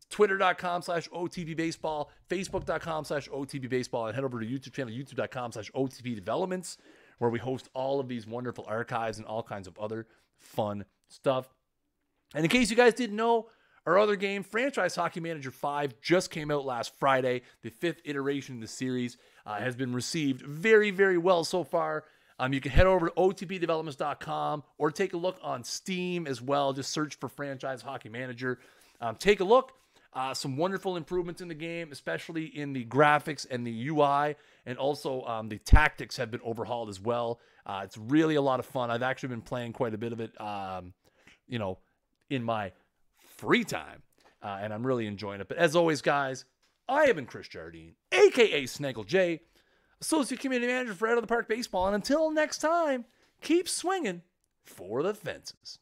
Twitter.com/OTP Baseball, Facebook.com/OTP Baseball, and head over to YouTube channel, YouTube.com/OTP Developments, where we host all of these wonderful archives and all kinds of other fun stuff. And in case you guys didn't know, our other game, Franchise Hockey Manager 5, just came out last Friday. The 5th iteration of the series has been received very, very well so far. You can head over to otpdevelopments.com or take a look on Steam as well. Just search for Franchise Hockey Manager. Take a look. Some wonderful improvements in the game, especially in the graphics and the UI, and also the tactics have been overhauled as well. It's really a lot of fun. I've actually been playing quite a bit of it, in my free time, and I'm really enjoying it. But as always, guys, I have been Chris Jardine, a.k.a. Snaggle J, Associate Community Manager for Out of the Park Baseball, and until next time, keep swinging for the fences.